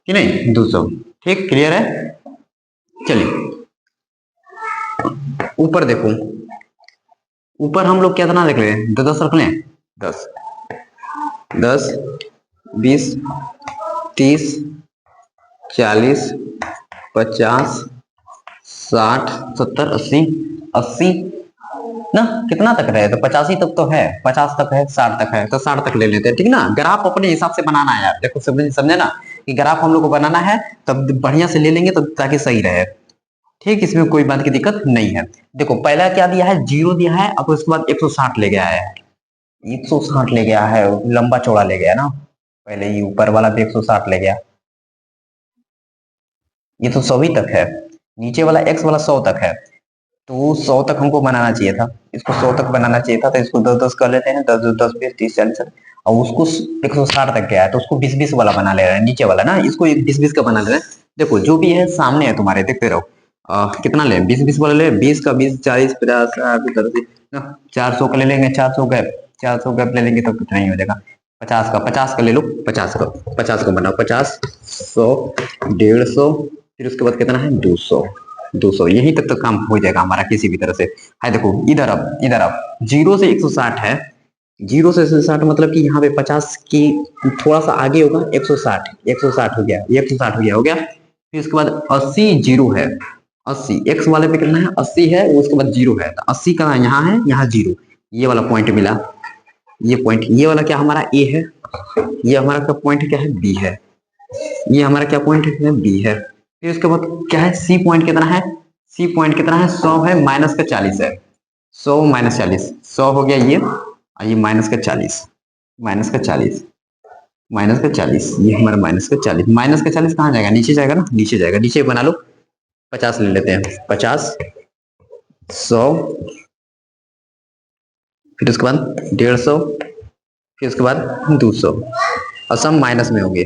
Speaker 1: कि नहीं 200, ठीक, क्लियर है। चलिए ऊपर देखो, ऊपर हम लोग कितना देख लें, 10 रख लें, 10 10 20 30 40 50 60 70 80 80 ना, कितना तक रहे, तो 85 तक तो है, 50 तक है, 60 तक है, तो 60 तक ले लेते हैं, ठीक ना। ग्राफ अपने हिसाब से बनाना है यार, देखो समझे ना, कि ग्राफ हम लोग को बनाना है तब बढ़िया से ले लेंगे तो ताकि सही रहे, ठीक, इसमें कोई बात की दिक्कत नहीं है। देखो पहला क्या दिया है, 0 दिया है, अब उसके बाद 160 ले गया है, 160 ले गया है, लंबा चौड़ा ले गया ना, पहले ही ऊपर वाला भी 160 ले गया, ये तो 100 ही तक है, नीचे वाला x वाला 100 तक है, तो 100 तक हमको बनाना चाहिए था, इसको 100 तक बनाना चाहिए था, तो इसको 10-10 कर लेते हैं, 10-10 20 30 40, और उसको 160 तक गया है, तो उसको 20-20 वाला बना ले रहे हैं, नीचे वाला ना, इसको 20-20 का बना ले रहे हैं। देखो जो भी है सामने है तुम्हारे, देखते रहो, कितना ले, 20-20 वाला ले, 20 का 20 40 50 ना, 400 का ले लेंगे, 400 गैप, 400 गैप ले लेंगे तो कितना ही हो जाएगा, 50 का ले लो, 50 का बनाओ, 50 100 150, फिर उसके बाद कितना है 200 यहीं तक तो काम हो जाएगा हमारा किसी भी तरह से। है देखो इधर अब 0 से 160 है, 0 से 160 मतलब कि यहाँ पे 50 की थोड़ा सा आगे होगा, 160 हो गया, ये 160 हो गया, फिर उसके बाद 80 जीरो है, 80 एक्स वाले पे कितना है 80 है, उसके बाद 0 है, तो 80 का यहाँ है, यहाँ 0, ये वाला पॉइंट मिला, ये पॉइंट, ये वाला क्या हमारा ए है, ये हमारा क्या पॉइंट क्या है बी है, ये हमारा क्या पॉइंट है बी है, फिर उसके बाद क्या है सी पॉइंट कितना है, सी पॉइंट कितना है 100 है, माइनस का 40 है, 100 माइनस 40, 100 हो गया ये, और ये माइनस का 40, माइनस का 40, माइनस का 40, ये हमारा माइनस का 40, माइनस का 40 कहाँ जाएगा, नीचे जाएगा ना, नीचे जाएगा, नीचे बना लो, 50 ले लेते हैं, 50 100, फिर उसके बाद 150, फिर उसके बाद 200, और सब माइनस में होंगे,